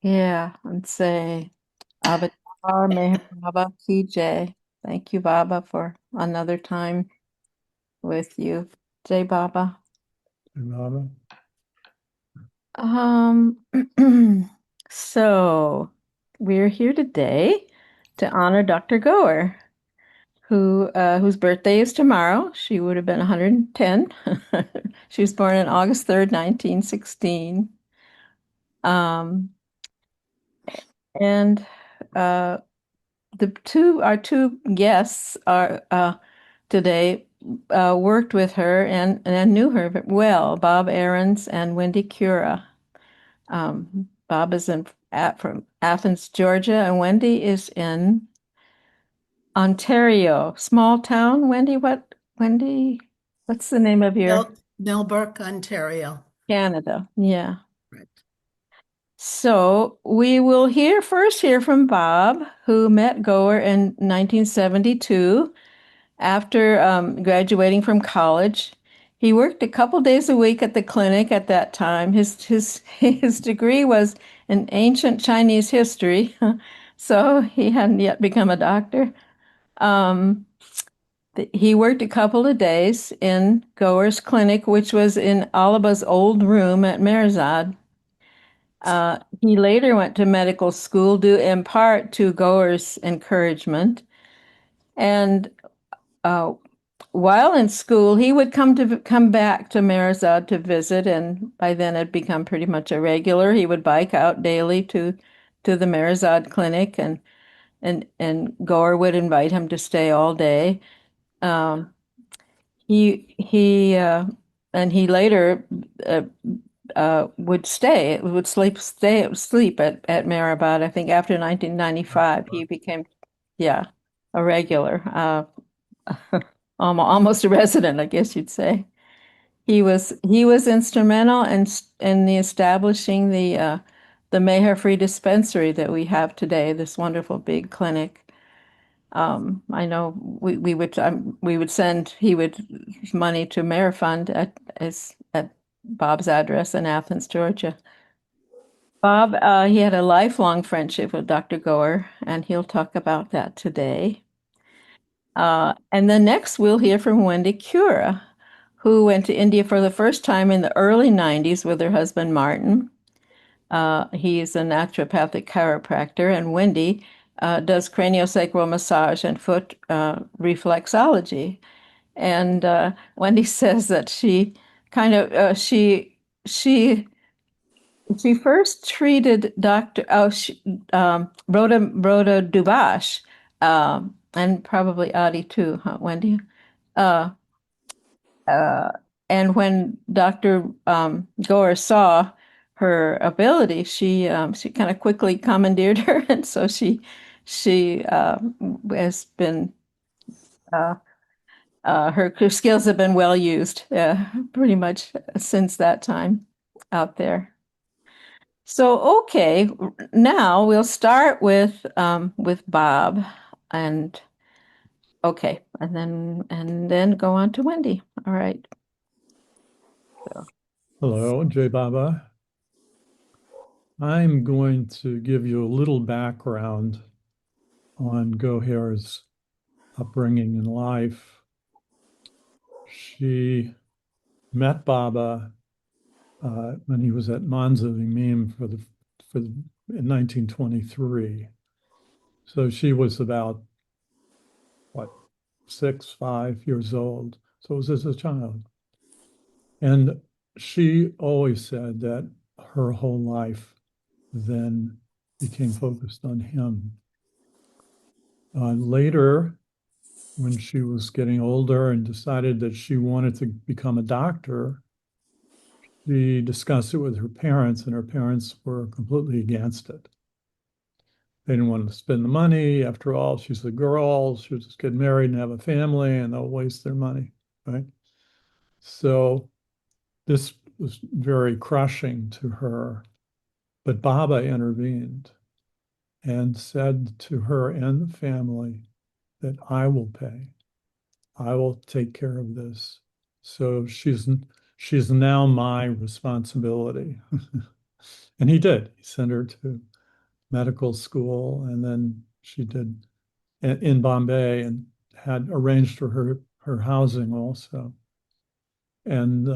Yeah, and say Avatar Meherabad Ki. Thank you, Baba, for another time with you. Jai Baba. Irani. Um, so we're here today to honor Dr. Goer, whose birthday is tomorrow. She would have been 110. She was born on August 3rd, 1916. Um, and uh, our two guests are today worked with her and knew her well, Bob Ahrens and Wendy Kura. Bob is from Athens, Georgia, and Wendy is in Ontario, small town. Wendy, what's the name of your Millbrook, Ontario. Canada? Yeah. Right. So we will first hear from Bob, who met Goer in 1972 after graduating from college. He worked a couple days a week at the clinic at that time. His degree was in ancient Chinese history, so he hadn't yet become a doctor. Um, he worked a couple of days in Goer's clinic, which was in Alaba's old room at Meherazad. He later went to medical school due in part to Goer's encouragement. And uh, while in school, he would come back to Meherazad to visit, and by then had become pretty much a regular. He would bike out daily to the Meherazad clinic, and Goer would invite him to stay all day. Um, he and he later uh, would sleep at Meherabad. I think after 1995, he became, yeah, a regular, almost a resident, I guess you'd say. He was instrumental in the establishing the Meher Free Dispensary that we have today, this wonderful big clinic. I know we would send he would money to Meher Fund at Bob's address in Athens, Georgia. Bob, he had a lifelong friendship with Dr. Goer, and he'll talk about that today. And then next we'll hear from Wendy Kura, who went to India for the first time in the early 90s with her husband Martin. He's a naturopathic chiropractor, and Wendy does craniosacral massage and foot reflexology. And Wendy says that she kind of she first treated Rhoda Dubash, and probably Adi too, huh, Wendy? Uh, uh, and when Dr. Goer saw her ability, she kind of quickly commandeered her, and so she has been uh, her skills have been well used pretty much since that time out there. So okay, now we'll start with Bob, and okay, and then go on to Wendy. All right. So, Hello, Jay Baba. I'm going to give you a little background on Goher's upbringing in life. She met Baba when he was at Manzavimim in 1923. So she was about what 5 years old. So it was as a child, and she always said that her whole life then became focused on him. Later, when she was getting older and decided that she wanted to become a doctor, she discussed it with her parents, and her parents were completely against it. They didn't want to spend the money. After all, she's a girl. She'll just get married and have a family, and they'll waste their money, right? So this was very crushing to her. But Baba intervened and said to her and the family that I will pay. I will take care of this. So she's now my responsibility. And he did. He sent her to medical school, and then she did in Bombay and had arranged for her housing also. And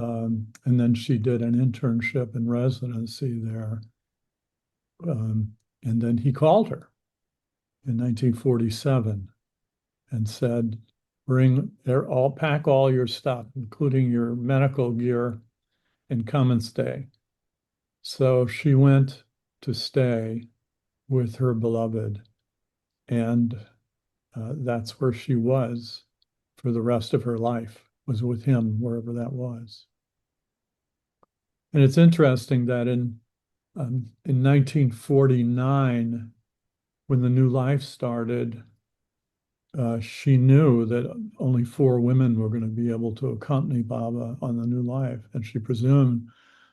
then she did an internship and residency there. And then he called her in 1947 and said, pack all your stuff, including your medical gear, and come and stay. So she went to stay with her beloved, and that's where she was for the rest of her life, was with him, wherever that was. And it's interesting that in 1949, when the new life started, she knew that only 4 women were going to be able to accompany Baba on the new life, and she presumed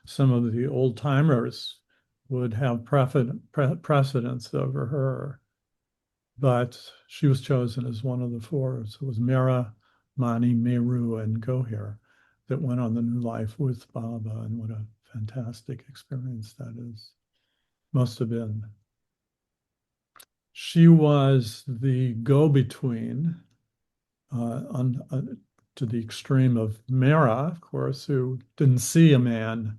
some of the old timers would have precedence over her. But she was chosen as one of the 4. So it was Mera, Mani, Meru, and Goher that went on the new life with Baba, and what a fantastic experience that is. Must have been. She was the go-between to the extreme of Mera, of course, who didn't see a man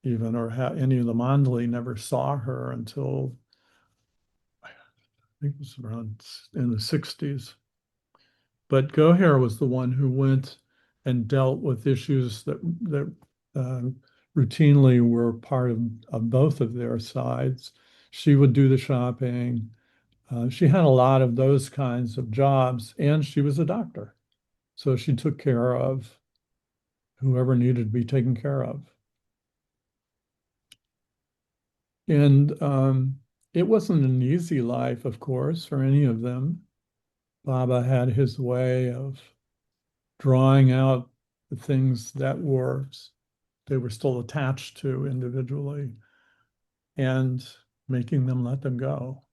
even, or any of the Mandali never saw her until I think it was around in the 60s. But Goher was the one who went and dealt with issues that routinely were part of both of their sides. She would do the shopping. She had a lot of those kinds of jobs, and she was a doctor. So she took care of whoever needed to be taken care of. And it wasn't an easy life, of course, for any of them. Baba had his way of drawing out the things that they were still attached to individually and making them let them go.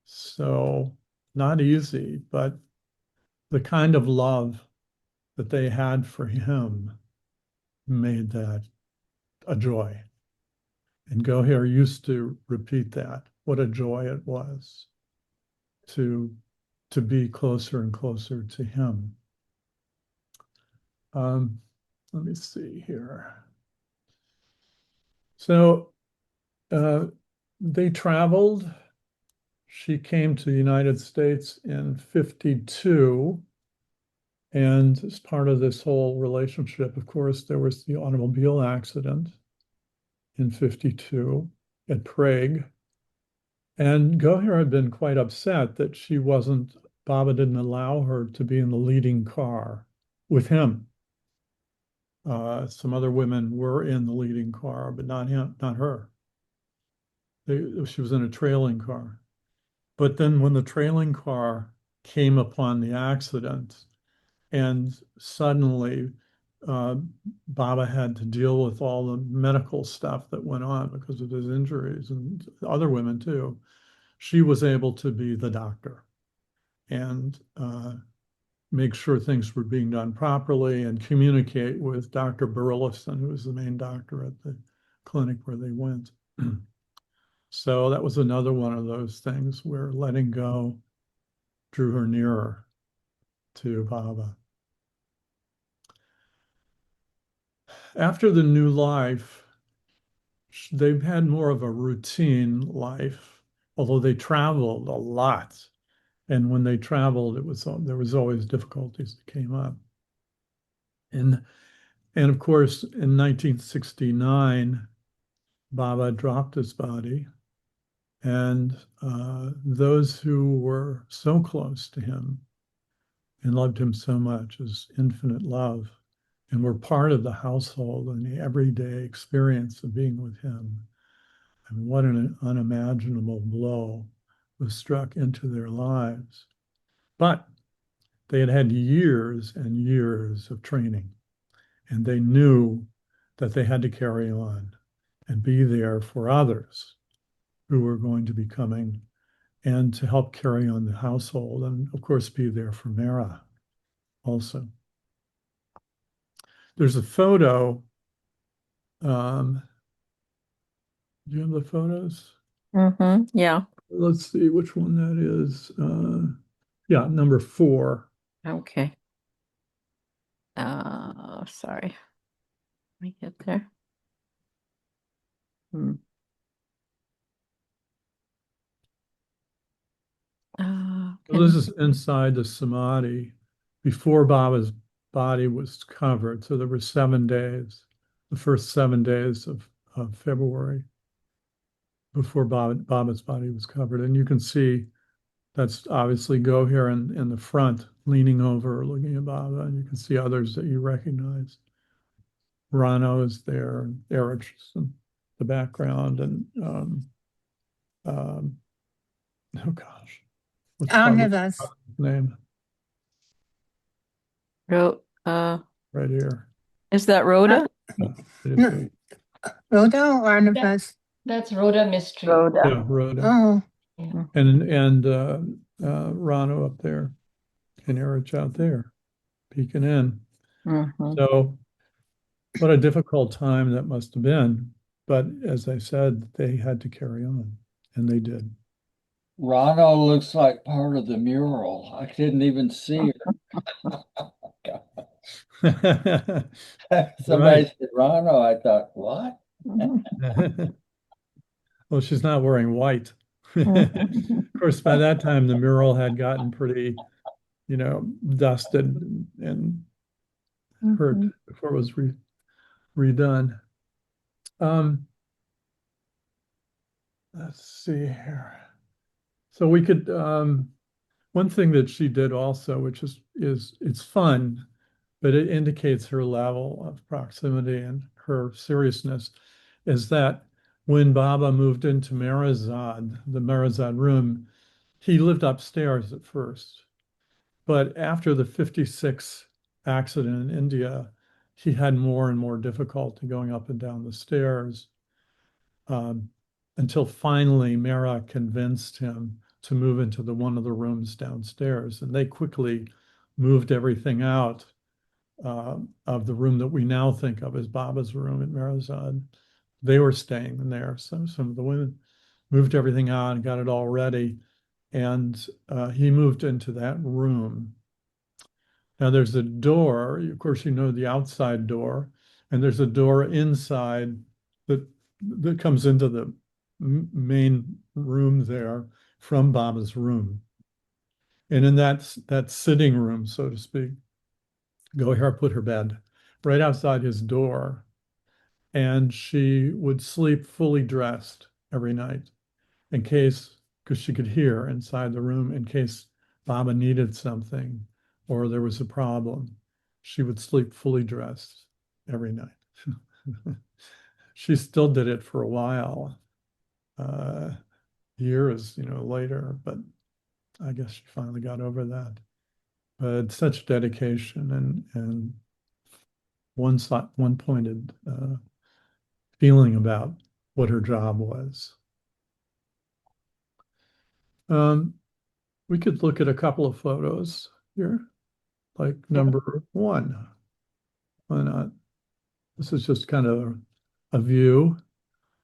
So not easy, but the kind of love that they had for him made that a joy. And Goher used to repeat that, what a joy it was to be closer and closer to him. Um, Let me see here. So they traveled. She came to the United States in 52. And as part of this whole relationship, of course, there was the automobile accident in 52 at Prague. And Goher had been quite upset that Baba didn't allow her to be in the leading car with him. Some other women were in the leading car, but not him, not her. She was in a trailing car. But then when the trailing car came upon the accident, and suddenly uh, Baba had to deal with all the medical stuff that went on because of his injuries, and other women too, she was able to be the doctor and make sure things were being done properly and communicate with Dr. Burleson, who was the main doctor at the clinic where they went. So that was another one of those things where letting go drew her nearer to Baba. After the new life, they've had more of a routine life, although they traveled a lot. And when they traveled, there was always difficulties that came up. And of course, in 1969, Baba dropped his body, and those who were so close to him and loved him so much as infinite love and were part of the household and the everyday experience of being with him. And what an unimaginable blow was struck into their lives. But they had had years and years of training, and they knew that they had to carry on and be there for others who were going to be coming and to help carry on the household, and of course be there for Mera also. There's a photo. Do you have the photos? Yeah. Let's see which one that is. Yeah, number 4. Okay. Sorry. Let me get there. Hmm. So this Can is inside the Samadhi before Baba's body was covered. So there were 7 days, the first 7 days of February before Baba's body was covered. And you can see that's obviously Goher in the front, leaning over, looking at Baba. And you can see others that you recognize. Rano is there, and Eric's in the background, and um, oh gosh, what's Baba's Arnavas. name Ro right here? is that Uh, Rhoda? It is no, Rhoda or That Arnavas? that's Rhoda Mystery. Rhoda. yeah, Rhoda, Oh, Yeah. and Rano up there, and Eric out there, peeking in. Mm-hmm. So what a difficult time that must have been. But as I said, they had to carry on, and they did. Rano looks like part of the mural. I didn't even see her. Somebody Right. said Rano. I thought, what? Well, she's not wearing white. Of course, by that time, the mural had gotten pretty, dusted and hurt Mhm. before it was redone. Um, let's see here. So we could, one thing that she did also, which is it's fun, but it indicates her level of proximity and her seriousness, is that when Baba moved into Meherazad, the Meherazad room, he lived upstairs at first. But after the 56 accident in India, he had more and more difficulty going up and down the stairs, um, until finally Mera convinced him to move into the one of the rooms downstairs. And they quickly moved everything out, of the room that we now think of as Baba's room at Merazad. They were staying in there. So some of the women moved everything out and got it all ready. And he moved into that room. Now there's a door, of course, the outside door, and there's a door inside that comes into the main room there from Baba's room. And in that sitting room, so to speak, Goher put her bed right outside his door, and she would sleep fully dressed every night in case, because she could hear inside the room, in case Baba needed something or there was a problem. She would sleep fully dressed every night. She still did it for a while, uh, years, later, but I guess she finally got over that. But such dedication and one-pointed feeling about what her job was. Um, we could look at a couple of photos here, like number 1. Why not? This is just kind of a view.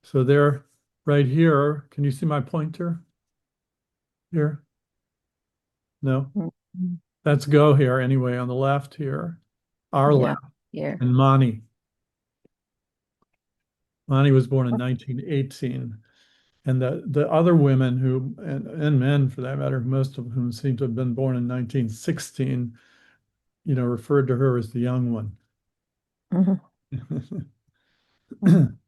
So there, right here, can you see my pointer here? No, Mhm. that's Go here anyway on the left here, our Yeah, left, here. and Mani. Mani was born in 1918. And the other women and men for that matter, most of whom seem to have been born in 1916, referred to her as the young one. Mhm. Mhm.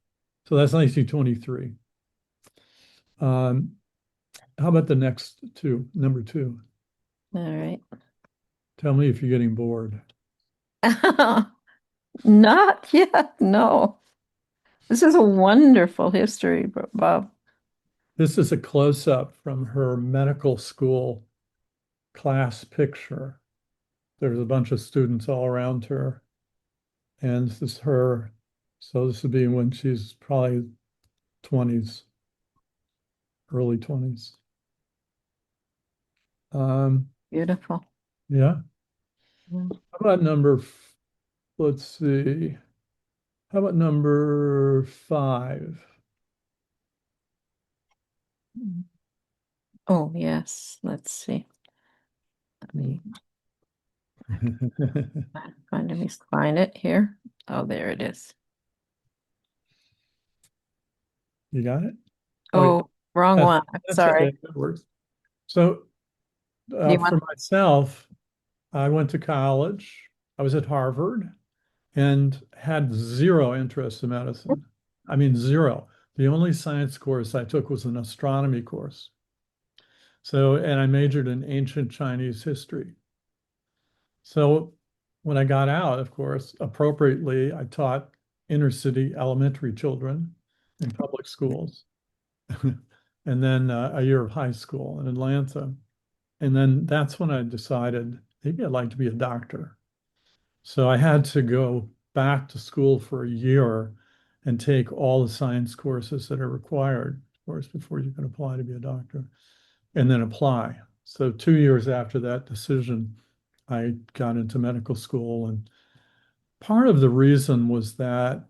So that's 1923. Um, how about the next two? Number 2. All right. Tell me if you're getting bored. Not yet, no. This is a wonderful history, Bob. This is a close-up from her medical school class picture. There's a bunch of students all around her, and this is her. So this would be when she's probably 20s, early 20s. Beautiful. Yeah. Yeah. How about let's see. How about number 5? Oh, yes. Let's see. Let me let me find it here. Oh, there it is. You got it? Oh, yeah. Oh, wrong That's, one. I'm that's sorry. it. That works. So Do you want? for myself, I went to college. I was at Harvard and had zero interest in medicine. I mean, zero. The only science course I took was an astronomy course. So, and I majored in ancient Chinese history. So when I got out, of course, appropriately, I taught inner city elementary children in public schools, and then a year of high school in Atlanta. And then that's when I decided maybe I'd like to be a doctor. So I had to go back to school for a year and take all the science courses that are required, of course, before you can apply to be a doctor, and then apply. So 2 years after that decision, I got into medical school. And part of the reason was that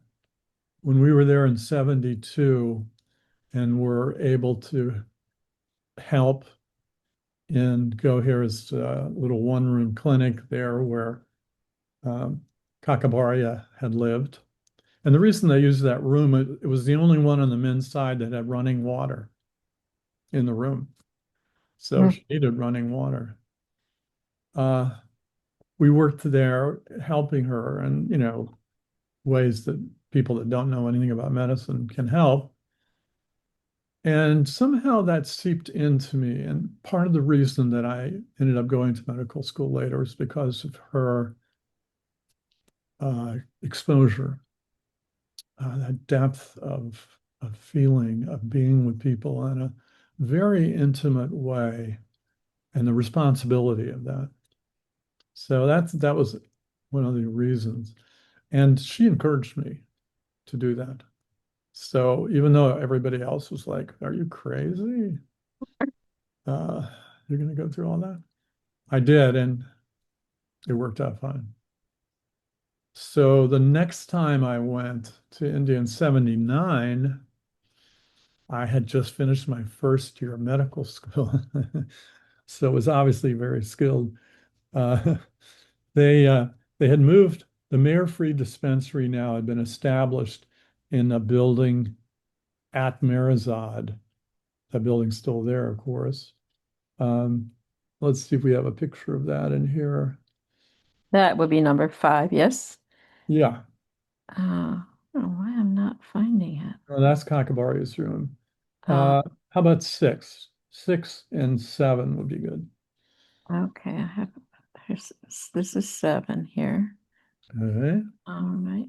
when we were there in 72 and were able to help in Goher's little one-room clinic there where um, Kakabaria had lived. And the reason they used that room, it was the only one on the men's side that had running water in the room. So Mm. she needed running water. Uh, we worked there helping her and, ways that people that don't know anything about medicine can help. And somehow that seeped into me. And part of the reason that I ended up going to medical school later is because of her exposure, that depth of feeling, of being with people in a very intimate way, and the responsibility of that. So that was one of the reasons. And she encouraged me to do that. So even though everybody else was like, "Are you crazy? Uh, you're going to go through all that?" I did, and it worked out fine. So the next time I went to India in 79, I had just finished my first year of medical school. So it was obviously very skilled. Uh, they uh, they had moved, the Mayor-Free dispensary now had been established in a building at Meherazad. That building's still there, of course. Um, let's see if we have a picture of that in here. That would be number 5. Yes. Yeah, I don't know why I'm not finding it. well, that's Kakabari's room. Uh, How about six? 6 and 7 would be good. okay. Here's, this is 7 here. All right. All right.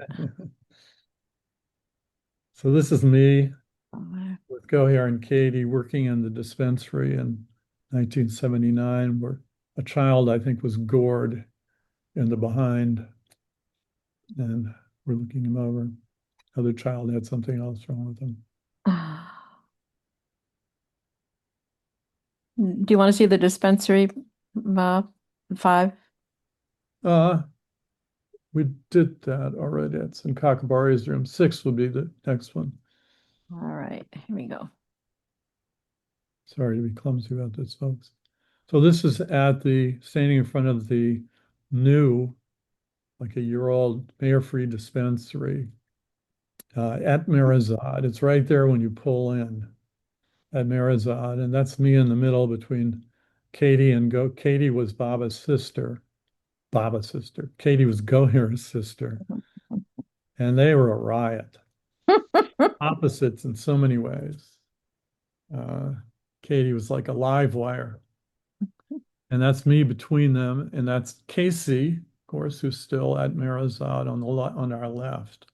So this is me Five. with Goher and Katie working in the dispensary in 1979, where a child, I think, was gored in the behind, and we're looking him over. Other child had something else wrong with him. Do you want to see the dispensary, Bob? 5? Uh, we did that already. It's in Kakabari's room. 6 would be the next one. All right. Here we go. Sorry to be clumsy about this, folks. So this is standing in front of the new, like a year old Mayor-Free dispensary at Meherazad. It's right there when you pull in at Meherazad, and that's me in the middle between Katie and Go. Katie was Baba's sister. Baba's sister. Katie was Goher's sister, and they were a riot. Opposites in so many ways. Uh, Katie was like a live wire, and that's me between them, and that's Casey, of course, who's still at Meherazad on our left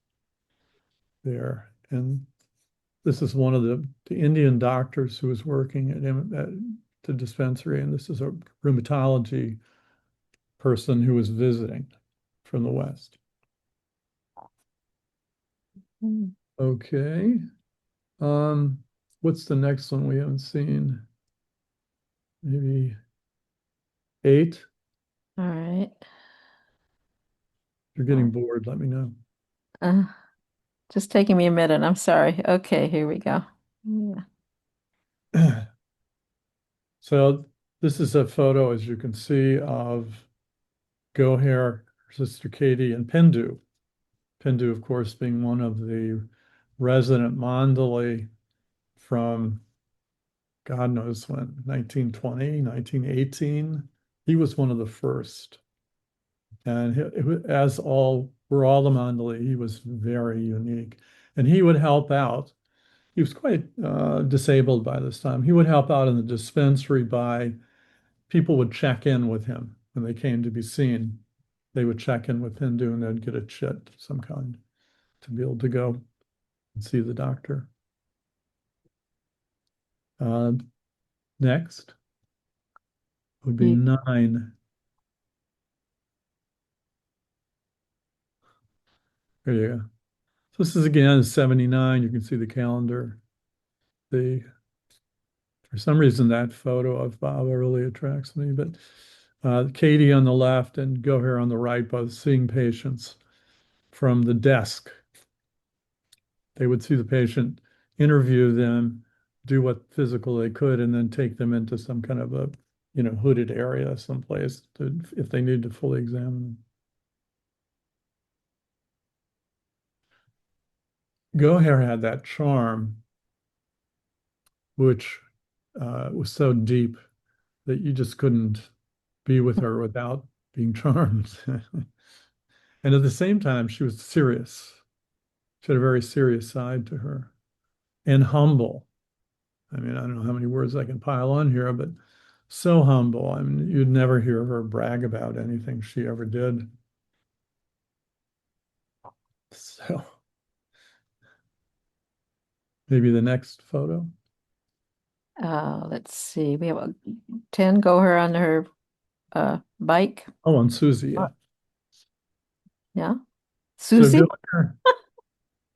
there, and this is one of the Indian doctors who was working at the dispensary, and this is a rheumatology person who was visiting from the West. Mm. Okay. Um, what's the next one we haven't seen? Maybe 8. If All right. you're getting bored, let me know. Uh, just taking me a minute. I'm sorry. Okay, here we go. Yeah. So this is a photo, as you can see, of Goher, her sister Katie, and Pendu. Pendu, of course, being one of the resident Mandali from God knows when, 1920, 1918. He was one of the first. And as all were all the Mandali, he was very unique. And he would help out. He was quite disabled by this time. He would help out in the dispensary by people would check in with him when they came to be seen. They would check in with Hindu and they'd get a chit of some kind to be able to go and see the doctor. Uh, Next would be You- 9. There you go. So this is again 79. You can see the calendar. The For some reason that photo of Baba really attracts me, but Katie on the left and Goher on the right, both seeing patients from the desk. They would see the patient, interview them, do what physical they could, and then take them into some kind of a, hooded area someplace if they need to fully examine them. Goher had that charm, which was so deep that you just couldn't be with her without being charmed. And at the same time, she was serious. She had a very serious side to her and humble. I mean, I don't know how many words I can pile on here, but so humble. I mean, you'd never hear her brag about anything she ever did. So maybe the next photo. Let's see. We have a 10 Goher on her bike. Oh, and Susie, yeah. Yeah. So Susie?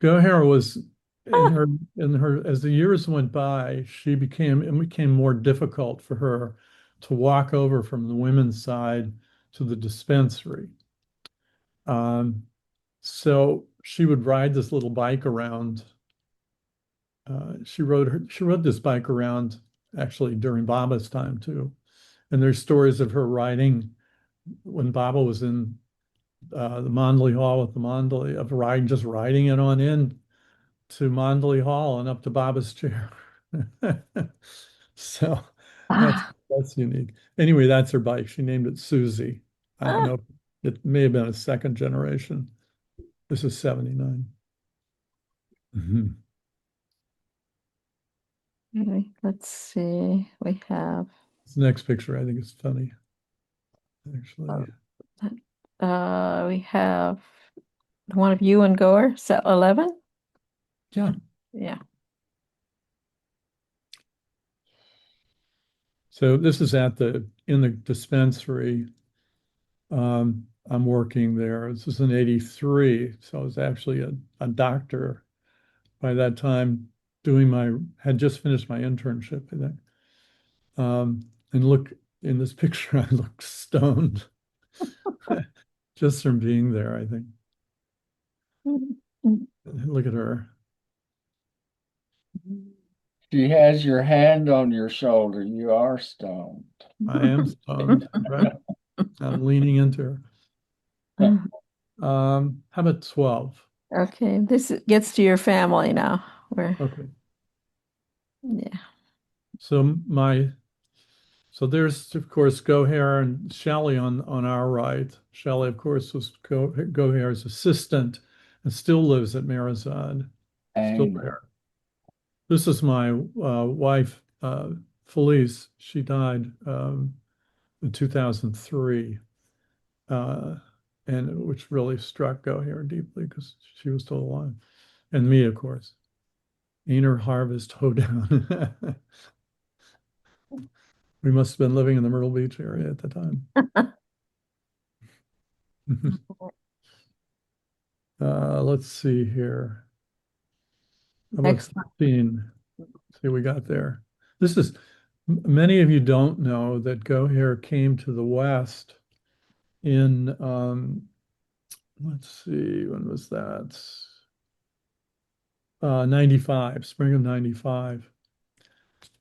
Goher was in her as the years went by, it became more difficult for her to walk over from the women's side to the dispensary. Um, so she would ride this little bike around. She rode this bike around actually during Baba's time too. And there's stories of her riding when Baba was in the Mandali Hall with the Mandali, of just riding it on in to Mandali Hall and up to Baba's chair. So that's Ah, that's unique. Anyway, that's her bike. She named it Susie. I don't ah. know. It may have been a second generation. This is 79. Mhm. Okay, let's see. We have This next picture, I think is funny, actually. we have one of you and Goer, set 11. Yeah. Yeah. So this is in the dispensary. I'm working there. This is in 83. So I was actually a doctor by that time, had just finished my internship, I think. And look, in this picture, I look stoned just from being there, I think. Look at her. She has your hand on your shoulder. You are stoned. I am stoned, right? I'm leaning into her. How about 12? Okay, this gets to your family now. Okay. Yeah. So there's of course Goher and Shelley on our right. Shelley, of course, was Goher's assistant and still lives at Meherazad, still Anger. there. This is my wife, Felice. She died in 2003, uh, and which really struck Goher deeply because she was still alive, and me, of course. Einer Harvest Hoedown. We must have been living in the Myrtle Beach area at the time. Let's see here. How about Excellent. 15? See what we got there. Many of you don't know that Goher came to the West in, let's see, when was that? 95, spring of 95,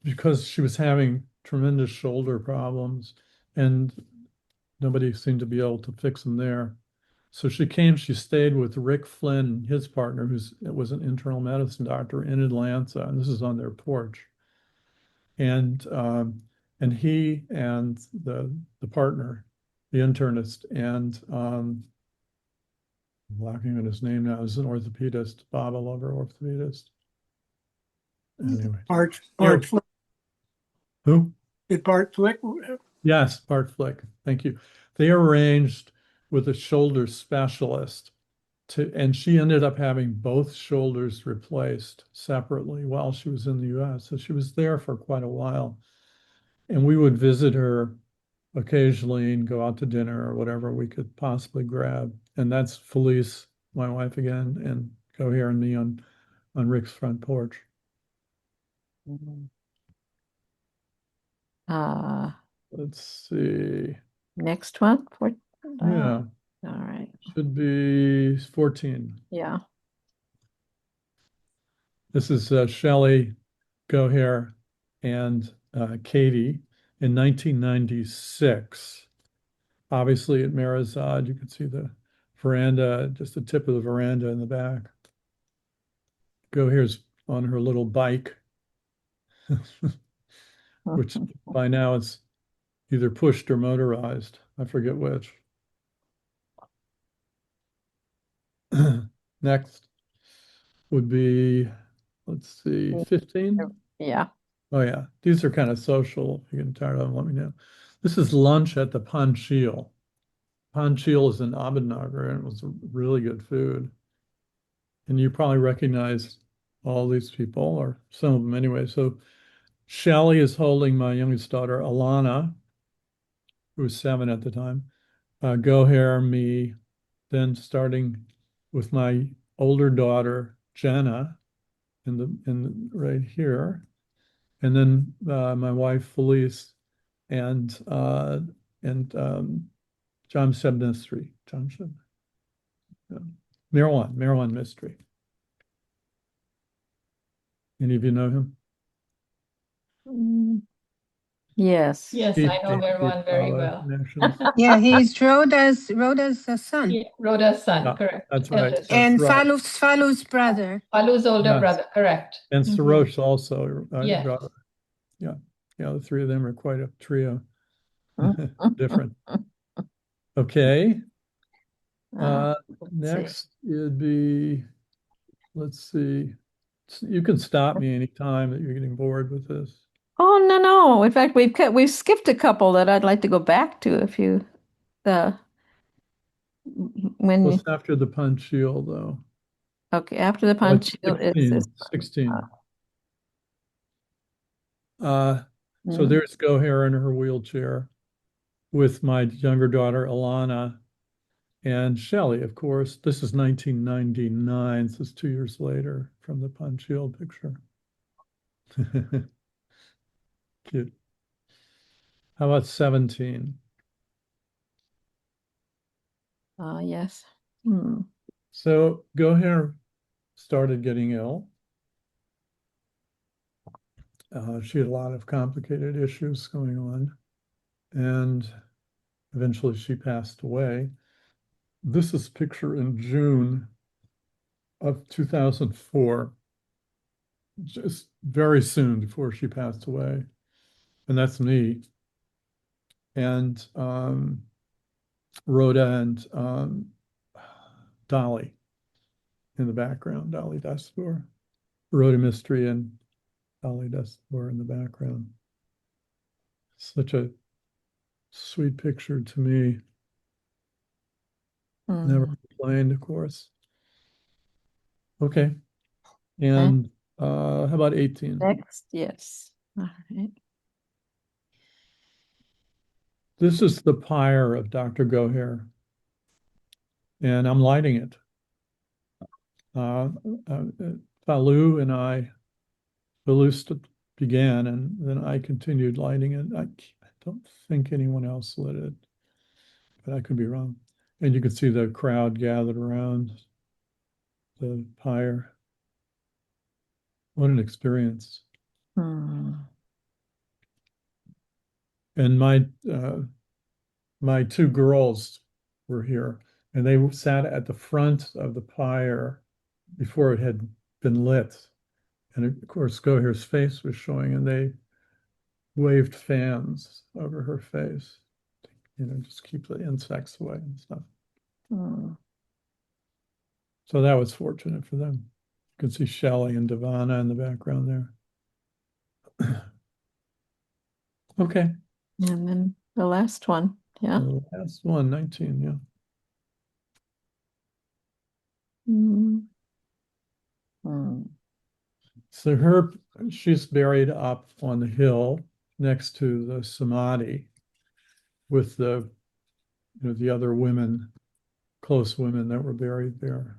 because she was having tremendous shoulder problems, and nobody seemed to be able to fix them there. So she stayed with Rick Flynn, his partner, was an internal medicine doctor in Atlanta, and this is on their porch. And he and the partner, the internist, and I'm blocking on his name now, is an orthopedist, Bob, a lover orthopedist. Anyway, Bart Flick. who? Did Bart Flick? Yes, Bart Flick. Thank you. They arranged with a shoulder specialist and she ended up having both shoulders replaced separately while she was in the US. So she was there for quite a while. And we would visit her occasionally and go out to dinner or whatever we could possibly grab. And that's Felice, my wife again, and Goher and me on Rick's front porch. Uh, Let's see. next one. Yeah, All right. should be 14. Yeah. This is Shelley, Goher, and Katie in 1996. Obviously at Meherazad, you can see the veranda, just the tip of the veranda in the back. Goher's on her little bike, which by now it's either pushed or motorized. I forget which. Next would be, let's see, 15. Yeah. Oh yeah, these are kind of social. If you get tired of them, let me know. This is lunch at the Panchil. Panchil is in Ahmednagar, and it was really good food. And you probably recognize all these people, or some of them anyway. So Shelly is holding my youngest daughter, Alana, who was 7 at the time. Goher, me, then starting with my older daughter, Jenna, right here, and then my wife Felice and John Sebnistry, yeah. Marwan Mystery. Any of you know him? Mm, yes. Yes, Chief I know Meherabad very well. Connections. Yeah, he's Rhoda's son Yeah, Rhoda's son, Yeah, correct. that's right. Eldest. That's and right. Falu's brother. Palu's older Yes. brother, correct. And Mhm. Sarosh also. Yes. Yeah. Yeah, the three of them are quite a trio. Mm, Different. Okay. let's see. Next it'd be, let's see. You can stop me anytime that you're getting bored with this. Oh, no. In fact, we've skipped a couple that I'd like to go back to if you the when What's after the Panchil though? okay, after the Oh, it's punch it's this 16. 16. So mm, there's Goher in her wheelchair with my younger daughter Alana and Shelley, of course. This is 1999. This is 2 years later from the Panchil picture. Cute. How about 17? yes. Hmm. So Goher started getting ill. She had a lot of complicated issues going on, and eventually she passed away. This is a picture in June of 2004, just very soon before she passed away. And that's me. And Rhoda and Dolly in the background, Dolly Dastur. Rhoda Mystery and Dolly Dastur in the background. Such a sweet picture to me. Never Hmm. complained, of course. Okay. And how about 18? Next, yes. All right. This is the pyre of Dr. Goher, and I'm lighting it. Uh, Falu and I, Falu began, and then I continued lighting it. I don't think anyone else lit it, but I could be wrong. And you can see the crowd gathered around the pyre. What an experience. Hmm. And my two girls were here, and they sat at the front of the pyre before it had been lit. And of course, Goher's face was showing, and they waved fans over her face, just keep the insects away and stuff. Hmm. So that was fortunate for them. You can see Shelley and Devana in the background there. Okay. And then the last one. Yeah. The last one, 19, yeah. Mm. Hmm. So she's buried up on the hill next to the Samadhi with the other women, close women that were buried there.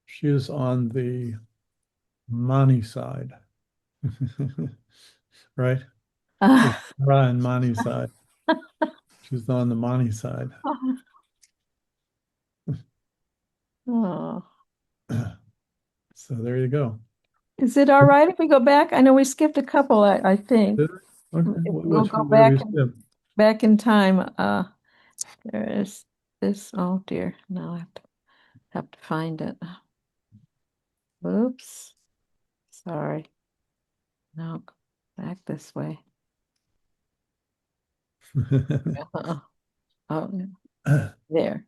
She is on the Mani side, right? There's Ra and Mani side. She's on the Mani side. Oh. So there you go. Is it all right if we go back? I know we skipped a couple, I think. Okay, If we'll which go what do we skip? back in time. There is this. Oh dear. Now I have to find it. Oops. Sorry. Now go back this way. Uh, oh, there.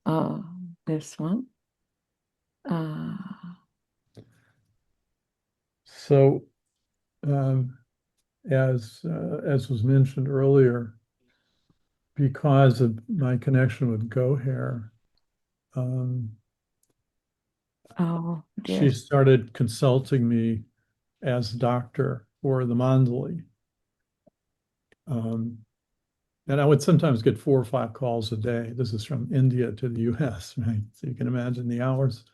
Oh, this one. Uh, So, as was mentioned earlier, because of my connection with Goher, um, oh she dear. started consulting me as doctor for the Mandali. Um, and I would sometimes get 4 or 5 calls a day. This is from India to the US, right? So you can imagine the hours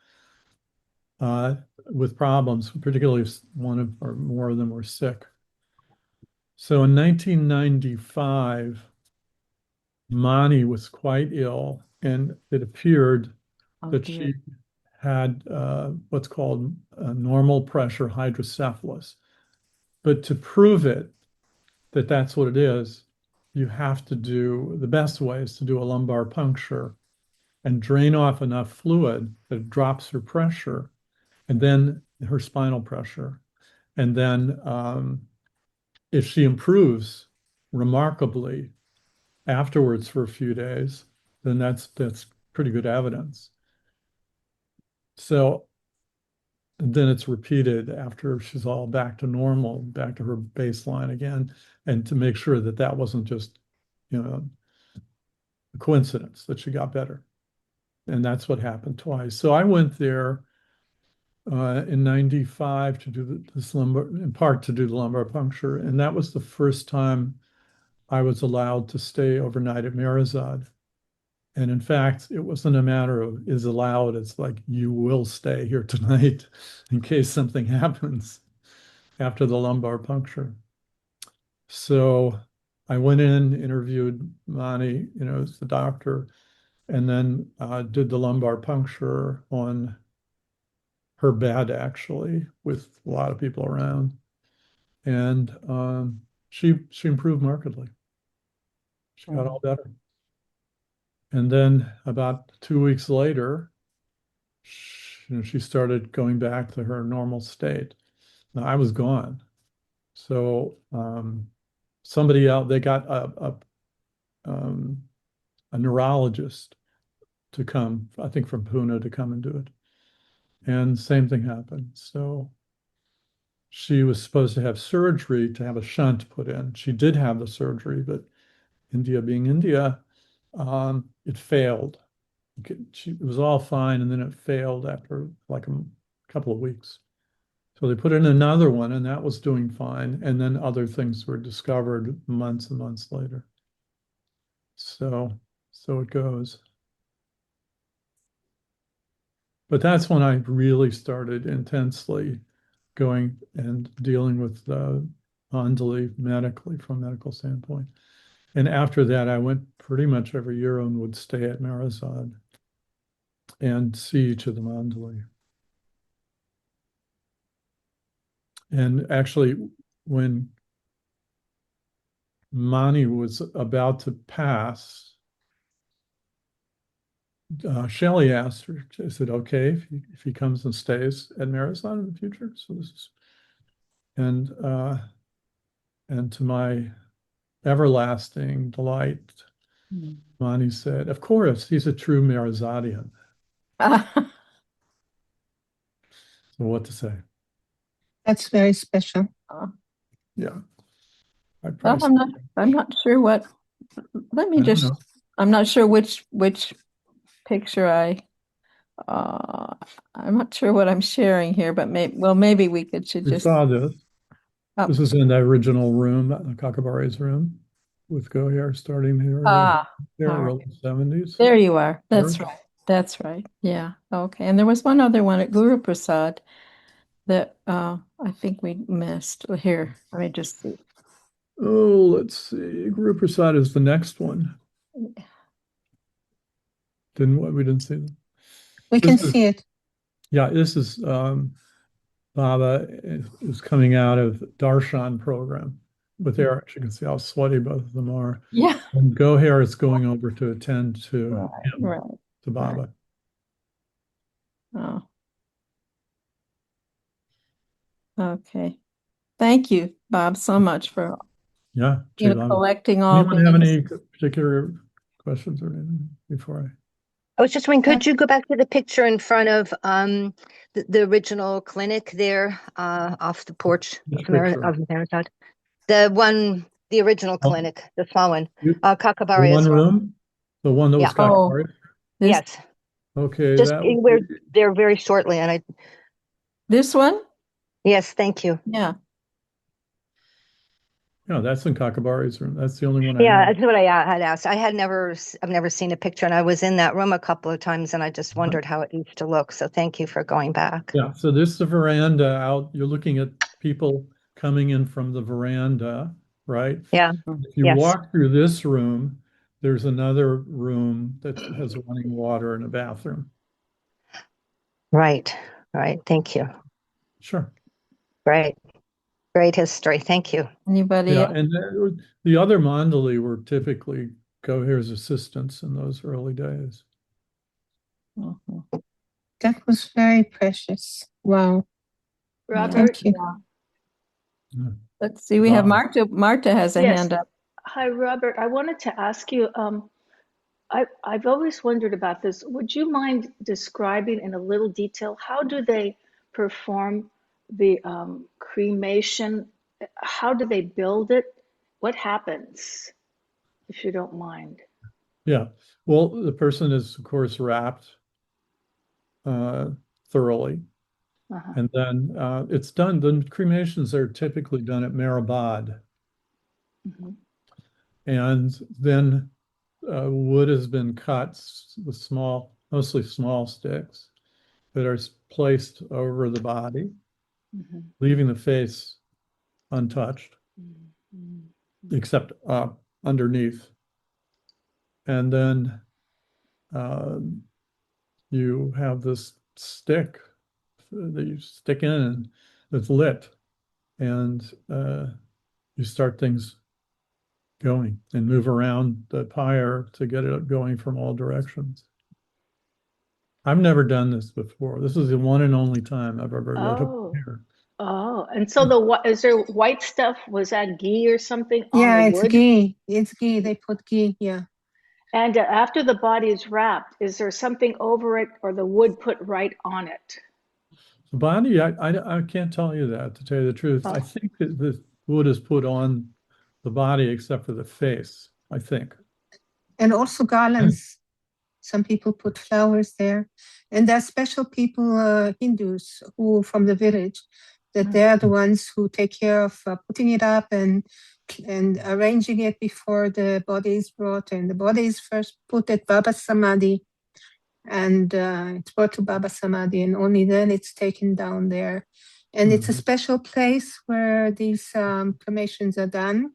uh, with problems, particularly if one of or more of them were sick. So in 1995, Mani was quite ill, and it appeared Oh that dear. she had what's called normal pressure hydrocephalus. But to prove it, that that's what it is, you have to do the best way is to do a lumbar puncture and drain off enough fluid that it drops her pressure and then her spinal pressure. And then if she improves remarkably afterwards for a few days, then that's pretty good evidence. So then it's repeated after she's all back to normal, back to her baseline again, and to make sure that that wasn't just, a coincidence that she got better. And that's what happened twice. So I went there in 95 to do this lumbar, in part to do the lumbar puncture. And that was the first time I was allowed to stay overnight at Meherazad. And in fact, it wasn't a matter of is allowed. It's like, you will stay here tonight in case something happens after the lumbar puncture. So I went in, interviewed Mani, as the doctor, and then did the lumbar puncture on her bed, actually, with a lot of people around. And she improved markedly. She got all better. And then about 2 weeks later, she started going back to her normal state. Now I was gone. So somebody out, they got a neurologist to come, I think from Pune to come and do it. And same thing happened. So she was supposed to have surgery to have a shunt put in. She did have the surgery, but India being India, it failed. It was all fine, and then it failed after like a couple of weeks. So they put in another one, and that was doing fine. And then other things were discovered months and months later. So it goes. But that's when I really started intensely going and dealing with Anjali medically from a medical standpoint. And after that, I went pretty much every year and would stay at Meherazad and see each of the Anjali. And actually, when Mani was about to pass, Shelley asked her, is it okay if he comes and stays at Meherazad in the future? So this is, and to my everlasting delight, Mani said, of course, he's a true Meherazadian. So what to say? That's very special. Yeah. Well, I'm not sure what, let me I don't just, know. I'm not sure which picture I'm not sure what I'm sharing here, but maybe we should We just, saw this. oh, This is in the original room, the Kakabari's room, with Goher starting the all early 70s. there you are. That's Sure. right. That's right. Yeah. Okay. And there was one other one at Guru Prasad that I think we missed. Here, let me just see. Oh, let's see. Guru Prasad is the next one. We didn't see them. We can see it. Yeah, this is Baba is coming out of Darshan program with Eric. You can see how sweaty both of them are. Yeah. And Goher is going over to attend to him, Right. to Baba. Oh. Okay. Thank you, Bob, so much for Yeah, collecting all anyone have these. any particular questions or anything before I? I was just wondering, could you go back to the picture in front of the original clinic there off the porch Which of picture? Meherazad? The original Oh, clinic, the small one, the Kakabari one as well. room? The one that was Yeah. Oh, Kakabari? this Yes, Okay, just that would we're be, there very shortly, and this one? yes, thank you. Yeah. yeah, that's in Kakabari's room. That's the only one I Yeah, have. that's what I had asked. I've never seen a picture, and I was in that room a couple of times, and I just wondered how it used to look. So thank you for going back. Yeah, so this is the veranda out. You're looking at people coming in from the veranda, right? Yeah. If you Yes. walk through this room, there's another room that has running water and a bathroom. Right. Right. Thank you. Sure. Great. Great history. Thank you. Anybody Yeah, else? and the other mandali were typically Goher's assistants in those early days. Mhm. That was very precious. Wow. Robert, Thank you. Yeah. Let's see. We have Marta. Marta has a yes. hand up. Hi, Robert. I wanted to ask you, I've always wondered about this. Would you mind describing in a little detail how do they perform the cremation? How do they build it? What happens, if you don't mind? Yeah. Well, the person is, of course, wrapped thoroughly. Uh-huh. And then it's done. The cremations are typically done at Meherabad. Mm-hmm. And then wood has been cut with mostly small sticks that are placed over the body, Mm-hmm. leaving the face untouched, except underneath. And then you have this stick that you stick in and it's lit, and you start things going and move around the pyre to get it going from all directions. I've never done this before. This is the one and only time I've ever lit a Oh, pyre. oh, and so is there white stuff? Was that ghee or something on the Yeah, it's wood? ghee. It's ghee. They put ghee. Yeah. And after the body is wrapped, is there something over it or the wood put right on it? The body, I can't tell you that, to tell you the truth. I Oh, think that the wood is put on the body except for the face, I think. And also garlands. Some people put flowers there. And there are special people, Hindus, who from the village, that they are the ones who take care of putting it up and arranging it before the body is brought. And the body is first put at Baba Samadhi, and it's brought to Baba Samadhi, and only then it's taken down there. And it's a special place where these cremations are done.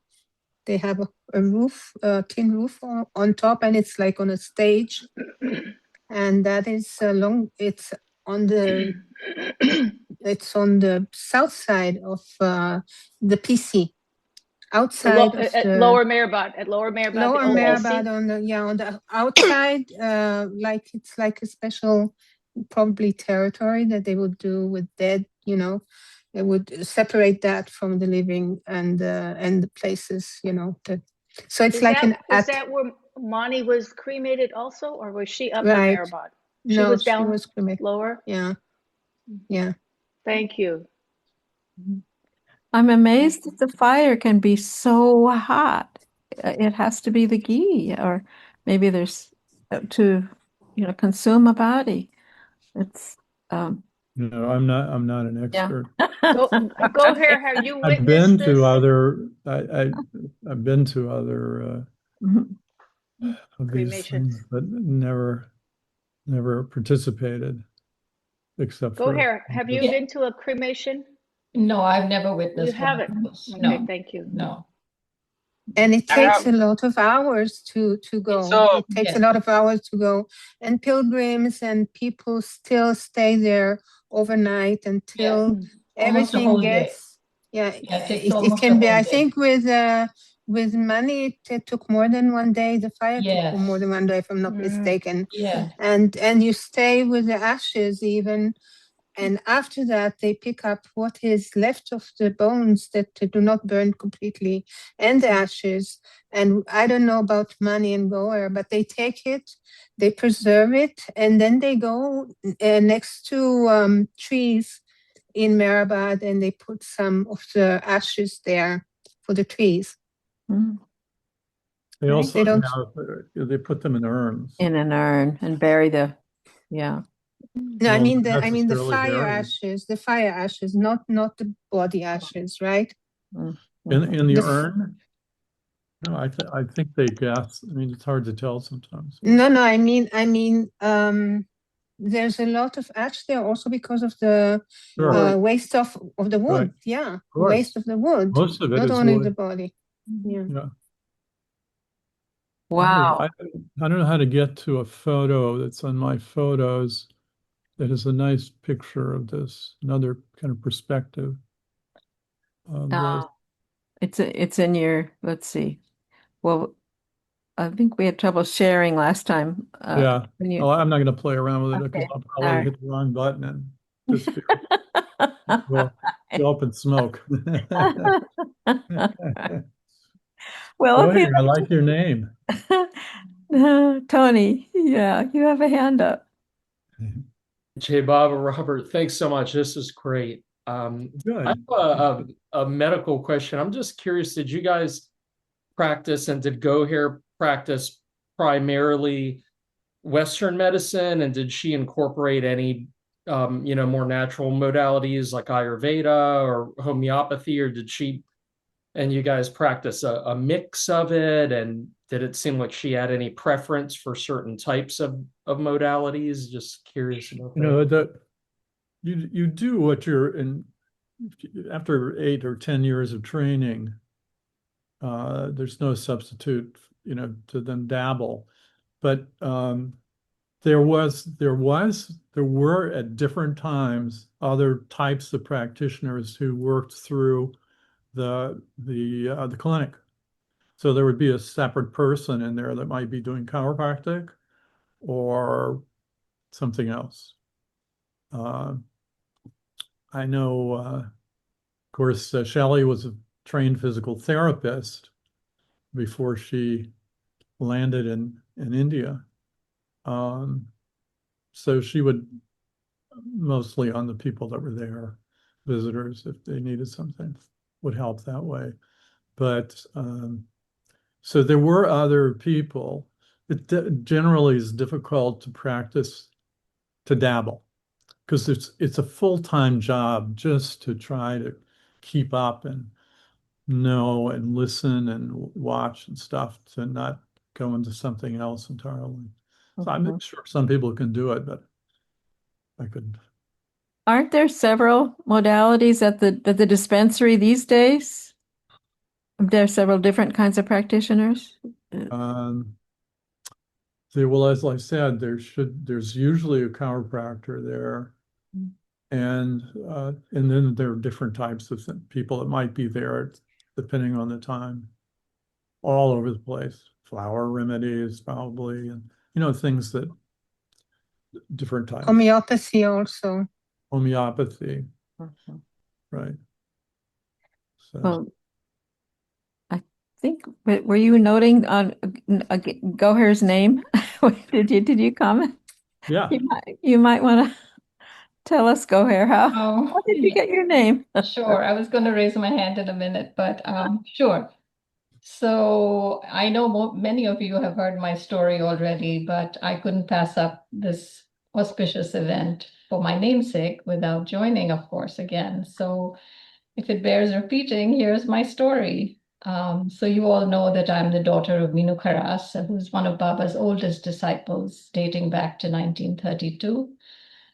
They have a roof, a tin roof on top, and it's like on a stage. And that is it's on the south side of the PC. outside of At the Lower Meherabad, the Lower old Meherabad AC. on the outside, like it's like a special probably territory that they would do with dead, they would separate that from the living and the places, so it's like an Is that where Mani was cremated also, or was she up in right. Meherabad? She No, was she down was cremated. lower. Yeah, yeah. Thank you. I'm amazed that the fire can be so hot. It has to be the ghee, or maybe there's to, consume a body. It's I'm not an yeah. expert. Goher, have you I've witnessed been to this other, I've been to other Mhm. of these cremations? things, but never participated except for, Goher, have you Yeah. been to a cremation? No, I've never You witnessed one haven't. of those. Okay, No, thank you. no. And it I takes a have lot of hours to go. so It takes a Yes. lot of hours to go. And pilgrims and people still stay there overnight Yeah. until Almost a everything whole day. gets, yeah, Yeah, it takes it almost a can be, whole I day. think with money, it took more than one day. The fire took more than Yes. one day, if I'm not mistaken. Yeah. And you stay with the ashes even. And after that, they pick up what is left of the bones that do not burn completely and the ashes. And I don't know about Mani and Goer, but they take it, they preserve it, and then they go next to trees in Meherabad and they put some of the ashes there for the trees. Mm. they Right. also They don't, they put them in urns. In an urn and bury yeah. no, Well, not I mean necessarily buried. the fire ashes, not the body ashes, right? Mm. In the The urn? No, I think they gas. I mean, it's hard to tell sometimes. No, there's a lot of ash there also because of the Sure, waste of the right, wood. Yeah, of waste course. of the wood, Most of it not is only the wood. body. Yeah. Yeah. Wow. I don't know how to get to a photo that's on my photos that is a nice picture of this, another kind of perspective of this. It's in your, let's see. Well, I think we had trouble sharing last time. Yeah. When Oh, you I'm not going to play around with it because okay. I'll All probably right. hit the wrong button and disappear. Well, go up in smoke. Well, Go if ahead. you I like your name. Tony, yeah, you have a hand up. Jay Bob and Robert, thanks so much. This is great. I have Good. a medical question. I'm just curious, did you guys practice and did Goher practice primarily Western medicine, and did she incorporate any more natural modalities like Ayurveda or homeopathy, or did she and you guys practice a mix of it? And did it seem like she had any preference for certain types of modalities? Just curious about You that. know, that you do what you're in after 8 or 10 years of training, there's no substitute, to then dabble. But there were at different times other types of practitioners who worked through the clinic. So there would be a separate person in there that might be doing chiropractic or something else. Uh, I know, of course, Shelley was a trained physical therapist before she landed in India. Um, so she would mostly on the people that were there, visitors, if they needed something, would help that way. But so there were other people. It generally is difficult to practice to dabble because it's a full-time job just to try to keep up and know and listen and watch and stuff to not go into something else entirely. So I'm Mhm. sure some people can do it, but I couldn't. Aren't there several modalities at the dispensary these days? There are several different kinds of practitioners. Um, well, as I said, there's usually a chiropractor there, and then there are different types of people that might be there depending on the time, all over the place. Flower remedies, probably, and things that different types. Homeopathy also. Homeopathy, right? So Well, I think, were you noting on Goher's name? Did you comment? yeah, You might want to tell us, Goher, Oh, how did you get your name? sure. I was going to raise my hand in a minute, but sure. So I know many of you have heard my story already, but I couldn't pass up this auspicious event for my namesake without joining, of course, again. So if it bears repeating, here's my story. So you all know that I'm the daughter of Meenu Kharas, who's one of Baba's oldest disciples, dating back to 1932.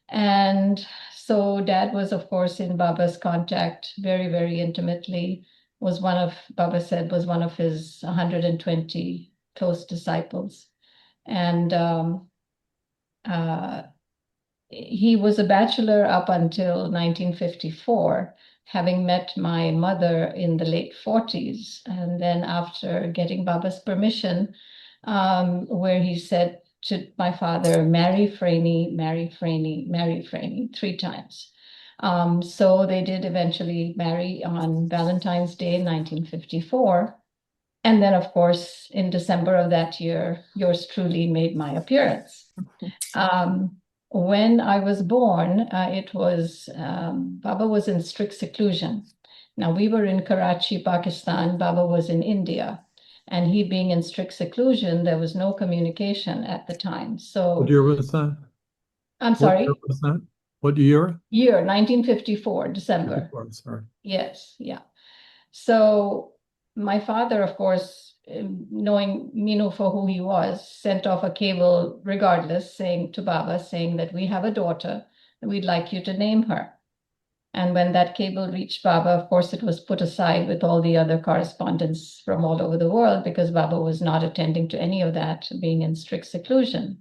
And so Dad was, of course, in Baba's contact very, very intimately, was one of, Baba said, was one of his 120 close disciples. And uh, he was a bachelor up until 1954, having met my mother in the late 40s. And then after getting Baba's permission, where he said to my father, marry Franey, marry Franey, marry Franey, 3 times. So they did eventually marry on Valentine's Day, 1954. And then, of course, in December of that year, yours truly made my appearance. When I was born, it was Baba was in strict seclusion. Now we were in Karachi, Pakistan. Baba was in India, and he being in strict seclusion, there was no communication at the time. So what year was that? I'm What year sorry, was that? What year? year 1954, December. 54, sorry. Yes, yeah. So my father, of course, knowing Meenu for who he was, sent off a cable regardless, saying to Baba, saying that we have a daughter and we'd like you to name her. And when that cable reached Baba, of course, it was put aside with all the other correspondence from all over the world because Baba was not attending to any of that, being in strict seclusion.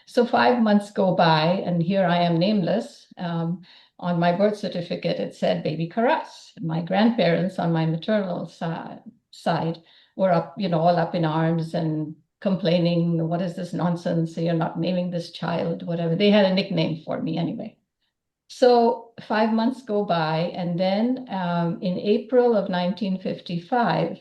So 5 months go by, and here I am nameless. On my birth certificate, it said Baby Karas. My grandparents on my maternal side were up, all up in arms and complaining, what is this nonsense? You're not naming this child, whatever. They had a nickname for me anyway. So 5 months go by, and then in April of 1955,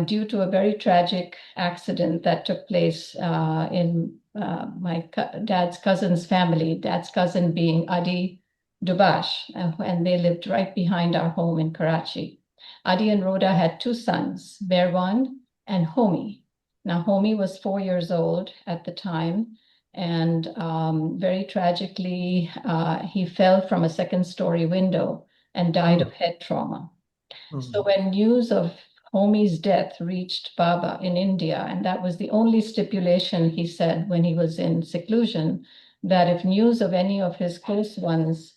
due to a very tragic accident that took place in my dad's cousin's family, dad's cousin being Adi Dubash, and they lived right behind our home in Karachi. Adi and Rhoda had 2 sons, Berwan and Homi. Now, Homi was 4 years old at the time, and very tragically, he fell from a second-story window and died of head trauma. So when news of Homi's death reached Baba in India, and that was the only stipulation he said when he was in seclusion, that if news of any of his close ones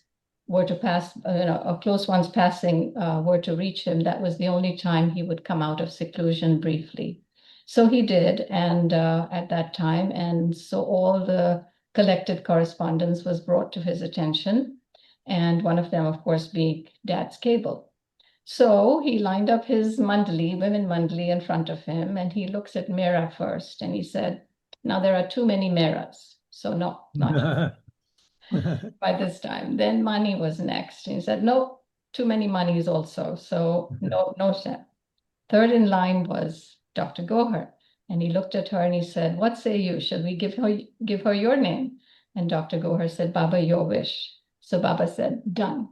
were to pass, of close ones passing were to reach him, that was the only time he would come out of seclusion briefly. So he did, and at that time, and so all the collected correspondence was brought to his attention, and one of them, of course, being Dad's cable. So he lined up his mandali, women mandali, in front of him, and he looks at Mera first, and he said, now there are too many Meras. So no, not by this time. Then Mani was next. And he said, no, too many Manis also. So no, no. Third in line was Dr. Goher. And he looked at her and he said, what say you? Shall we give her your name? And Dr. Goher said, Baba, your wish. So Baba said, done.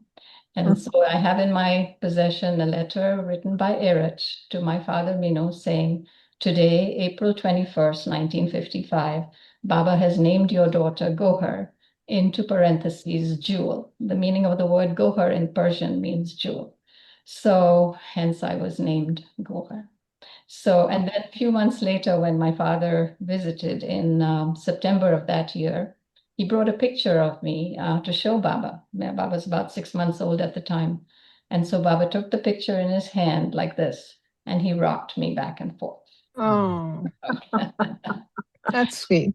And so I have in my possession a letter written by Erich to my father Meenu saying, today, April 21st, 1955, Baba has named your daughter Goher, into parentheses, jewel. The meaning of the word Goher in Persian means jewel. So hence I was named Goher. So, and then a few months later, when my father visited in September of that year, he brought a picture of me to show Baba. Baba was about 6 months old at the time. And so Baba took the picture in his hand like this, and he rocked me back and forth. Oh, that's sweet.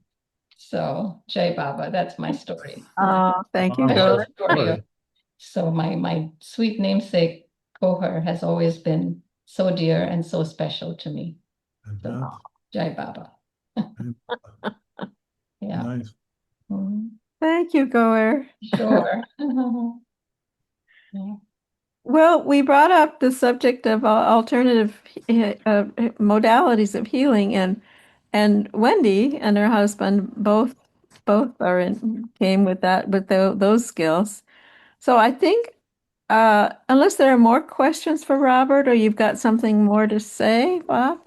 So, Jai Baba, that's my story. Oh, thank you, Special Goher. story. So my sweet namesake, Goher, has always been so dear and so special to me. And So, that's Jai Baba. Yeah. nice. Thank you, Goer. Sure. Yeah. Well, we brought up the subject of alternative modalities of healing, and Wendy and her husband both came with those skills. So I think unless there are more questions for Robert, or you've got something more to say, Bob,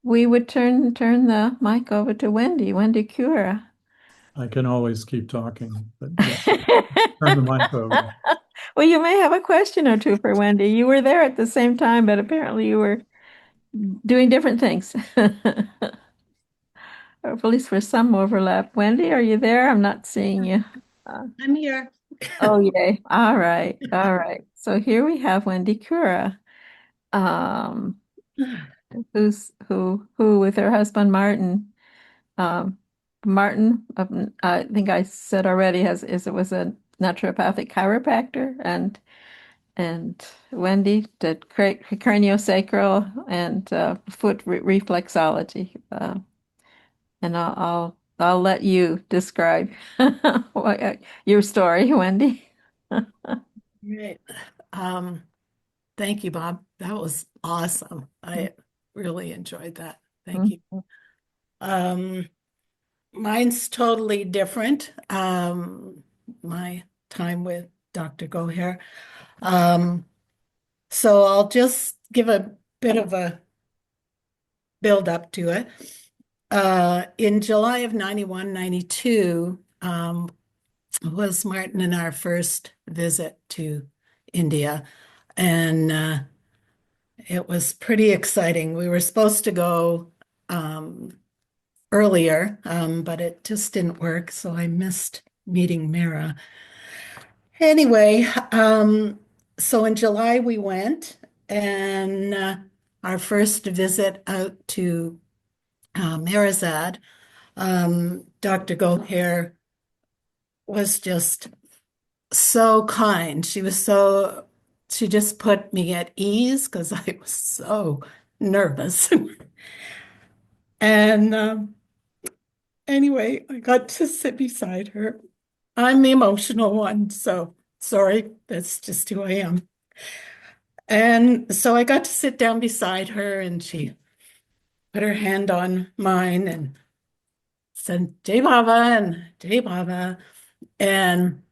we would turn the mic over to Wendy Kura. I can always keep talking, but yes, turn the mic over. Well, you may have a question or two for Wendy. You were there at the same time, but apparently you were doing different things. Or at least for some overlap. Wendy, are you there? I'm not seeing you. I'm here. Oh, yay. All right. All right. So here we have Wendy Kura, um, who with her husband Martin. Um, Martin, I think I said already, was a naturopathic chiropractor, and Wendy did craniosacral and foot reflexology. And I'll let you describe your story, Wendy. Great. Um, Thank you, Bob. That was awesome. I really enjoyed that. Thank you. Mine's totally different. My time with Dr. Goher. So I'll just give a bit of a build up to it. In July of 91, 92, was Martin and our first visit to India. And it was pretty exciting. We were supposed to go earlier, but it just didn't work. So I missed meeting Mira. Anyway, so in July we went, and our first visit out to Meherazad, Dr. Goher was just so kind. She just put me at ease because I was so nervous. And anyway, I got to sit beside her. I'm the emotional one, so sorry, that's just who I am. And so I got to sit down beside her, and she put her hand on mine and said, Jai Baba and Jai Baba. And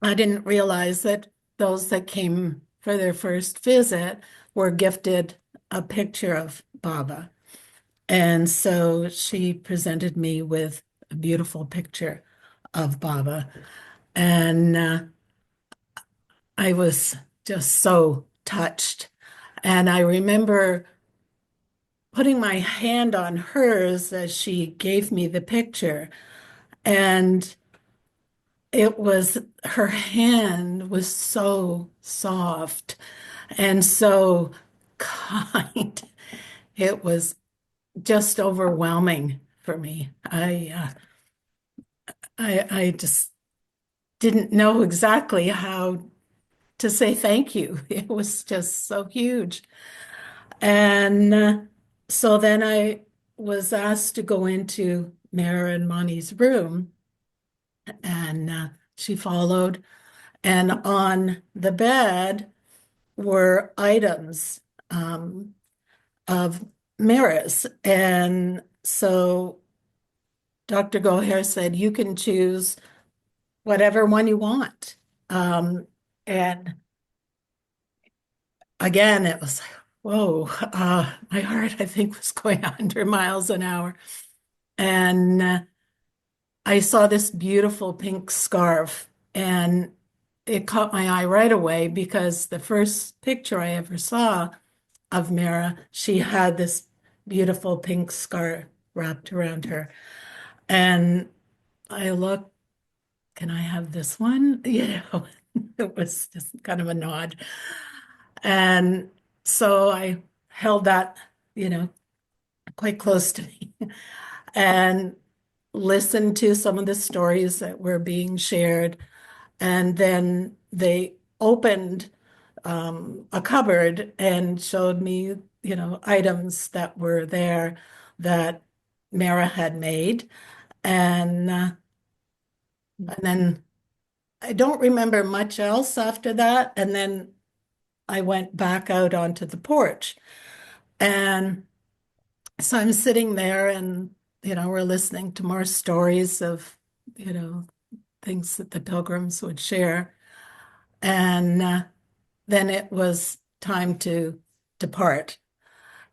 I didn't realize that those that came for their first visit were gifted a picture of Baba. And so she presented me with a beautiful picture of Baba. And I was just so touched. And I remember putting my hand on hers as she gave me the picture. And her hand was so soft and so kind. It was just overwhelming for me. I just didn't know exactly how to say thank you. It was just so huge. And so then I was asked to go into Mara and Mani's room, and she followed. And on the bed were items of Mara's. And so Dr. Goher said, you can choose whatever one you want. And again, it was like, whoa, my heart, I think, was going 100 miles an hour. And I saw this beautiful pink scarf, and it caught my eye right away because the first picture I ever saw of Mara, she had this beautiful pink scarf wrapped around her. And I looked, can I have this one? It was just kind of a nod. And so I held that, quite close to me and listened to some of the stories that were being shared. And then they opened a cupboard and showed me, items that were there that Mara had made. And then I don't remember much else after that. And then I went back out onto the porch. And so I'm sitting there and, we're listening to more stories of, you know, things that the pilgrims would share. And then it was time to depart.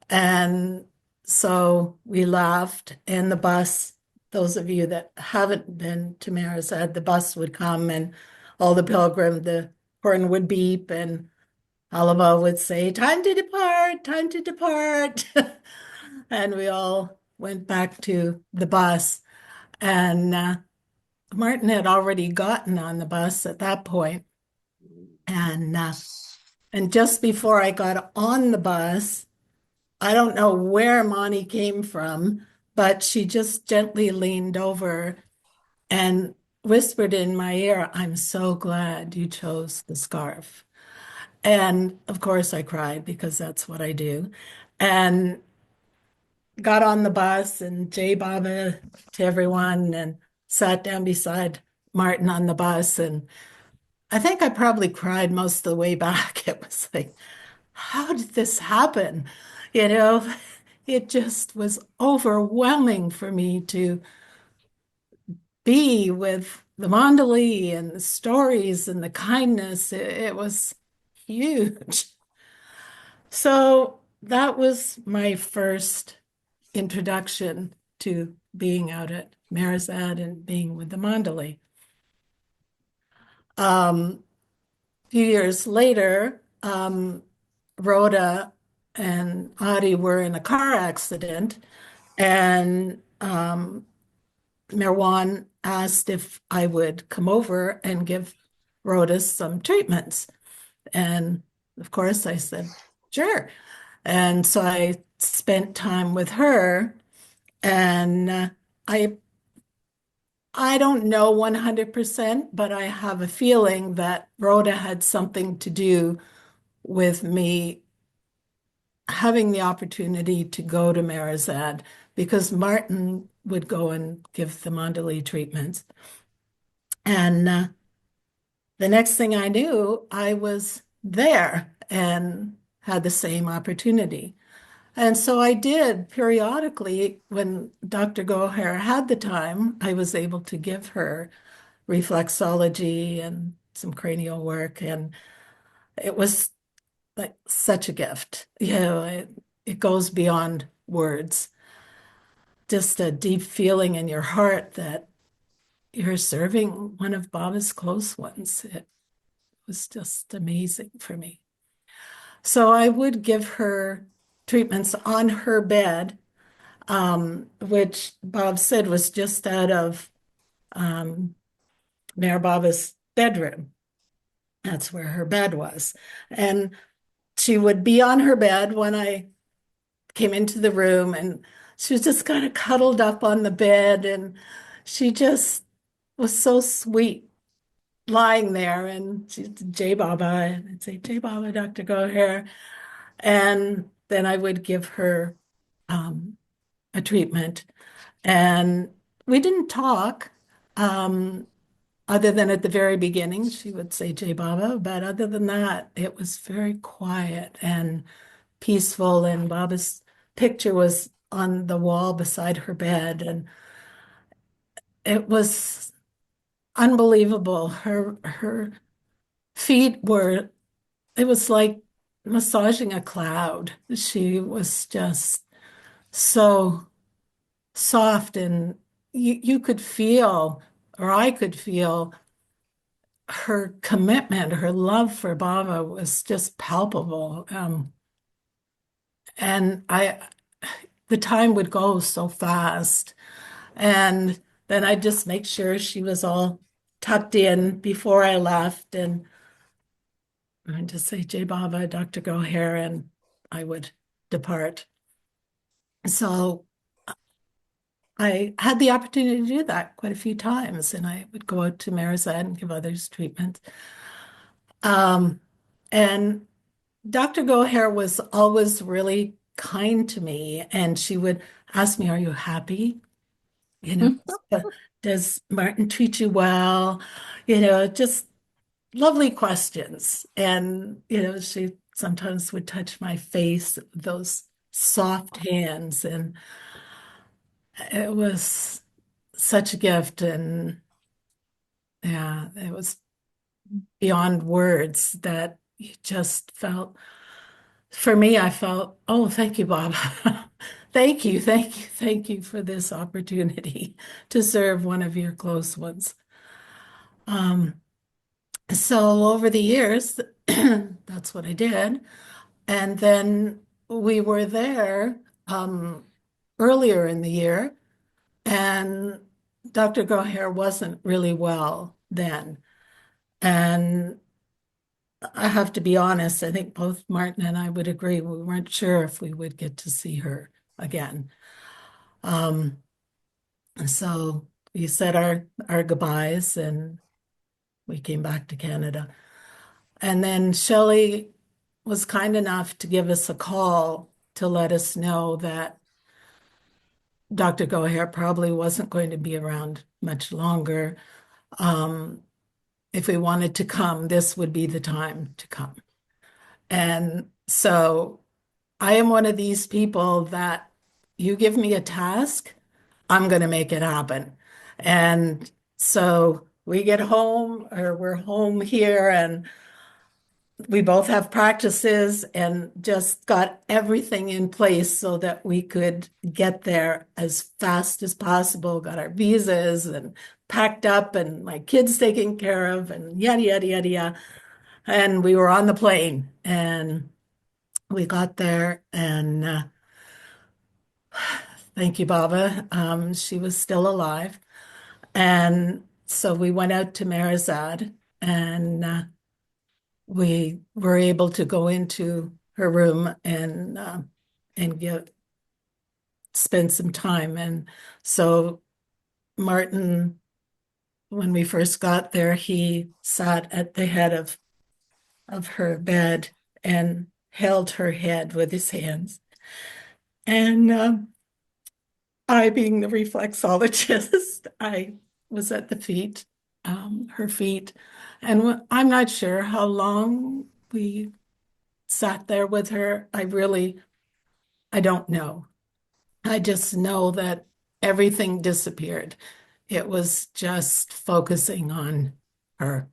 And so we laughed, and the bus, those of you that haven't been to Meherazad, the bus would come and all the horn would beep, and Alaba would say, "Time to depart, time to depart." And we all went back to the bus. And Martin had already gotten on the bus at that point. And just before I got on the bus, I don't know where Monty came from, but she just gently leaned over and whispered in my ear, "I'm so glad you chose the scarf." And of course, I cried because that's what I do. And got on the bus and Jay Baba to everyone and sat down beside Martin on the bus. And I think I probably cried most of the way back. It was like, how did this happen? You know, it just was overwhelming for me to be with the Mandali and the stories and the kindness. It was huge. So that was my first introduction to being out at Meherazad and being with the Mandali. A few years later, Rhoda and Adi were in a car accident, and Merwan asked if I would come over and give Rhoda some treatments. And of course, I said, sure. And so I spent time with her, and I don't know 100%, but I have a feeling that Rhoda had something to do with me having the opportunity to go to Meherazad, because Martin would go and give the Mandali treatments. And the next thing I knew, I was there and had the same opportunity. And so I did periodically, when Dr. Goher had the time, I was able to give her reflexology and some cranial work. And it was like such a gift. It goes beyond words. Just a deep feeling in your heart that you're serving one of Baba's close ones. It was just amazing for me. So I would give her treatments on her bed, which Bob said was just out of Mayor Baba's bedroom. That's where her bed was. And she would be on her bed when I came into the room, and she was just kind of cuddled up on the bed, and she just was so sweet lying there. And she'd Jay Baba, and I'd say, Jay Baba, Dr. Goher. And then I would give her a treatment. And we didn't talk, other than at the very beginning, she would say Jay Baba. But other than that, it was very quiet and peaceful. And Baba's picture was on the wall beside her bed. And it was unbelievable. Her feet were, it was like massaging a cloud. She was just so soft, and you could feel, or I could feel, her commitment, her love for Baba was just palpable. And the time would go so fast. And then I'd just make sure she was all tucked in before I left. And I'd just say, Jay Baba, Dr. Goher, and I would depart. So I had the opportunity to do that quite a few times, and I would go out to Meherazad and give others treatment. And Dr. Goher was always really kind to me, and she would ask me, "Are you happy? You know, does Martin treat you well?" Just lovely questions. And, she sometimes would touch my face, those soft hands, and it was such a gift. And yeah, it was beyond words that you just felt, for me, I felt, oh, thank you, Bob. Thank you, thank you, thank you for this opportunity to serve one of your close ones. So over the years, that's what I did. And then we were there earlier in the year, and Dr. Goher wasn't really well then. And I have to be honest, I think both Martin and I would agree we weren't sure if we would get to see her again. Um, so we said our goodbyes and we came back to Canada. And then Shelley was kind enough to give us a call to let us know that Dr. Goher probably wasn't going to be around much longer. If we wanted to come, this would be the time to come. And so I am one of these people that you give me a task, I'm going to make it happen. And so we get home, or we're home here, and we both have practices and just got everything in place so that we could get there as fast as possible, got our visas and packed up and my kids taken care of and yada, yada, yada, yada. And we were on the plane and we got there and thank you, Baba. She was still alive. And so we went out to Meherazad and we were able to go into her room and get spend some time. And so Martin, when we first got there, he sat at the head of her bed and held her head with his hands. And I, being the reflexologist, I was at the feet, her feet. And I'm not sure how long we sat there with her. I don't know. I just know that everything disappeared. It was just focusing on her,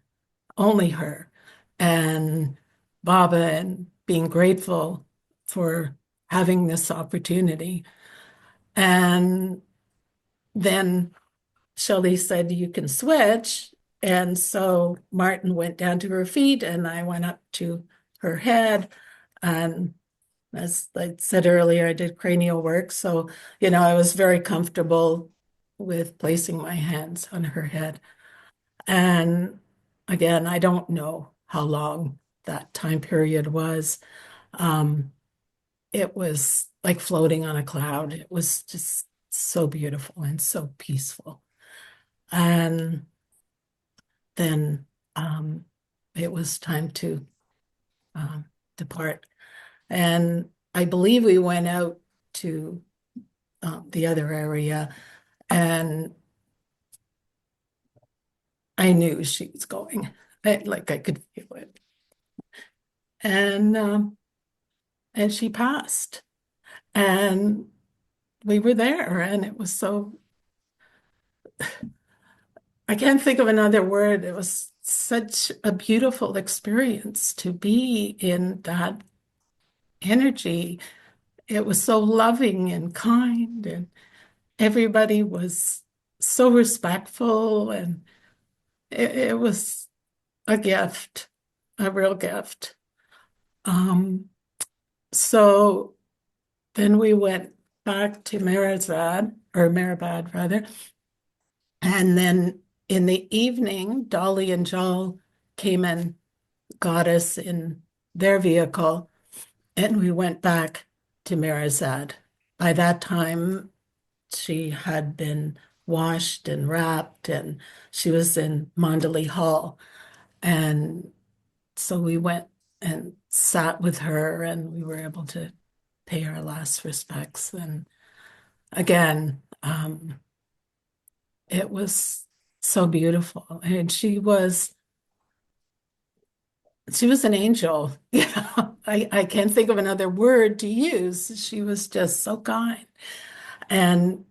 only her, and Baba, and being grateful for having this opportunity. And then Shelley said, "You can switch." And so Martin went down to her feet, and I went up to her head. And as I said earlier, I did cranial work. So, I was very comfortable with placing my hands on her head. And again, I don't know how long that time period was. It was like floating on a cloud. It was just so beautiful and so peaceful. And then it was time to depart. And I believe we went out to the other area, and I knew she was going. I could feel it. And she passed. And we were there, and it was so, I can't think of another word. It was such a beautiful experience to be in that energy. It was so loving and kind, and everybody was so respectful, and it was a gift, a real gift. So then we went back to Meherazad, or Meherabad rather. And then in the evening, Dolly and Joel came and got us in their vehicle, and we went back to Meherazad. By that time, she had been washed and wrapped, and she was in Mandali Hall. And so we went and sat with her, and we were able to pay our last respects. And again, it was so beautiful. And she was an angel. Yeah, I can't think of another word to use. She was just so kind. And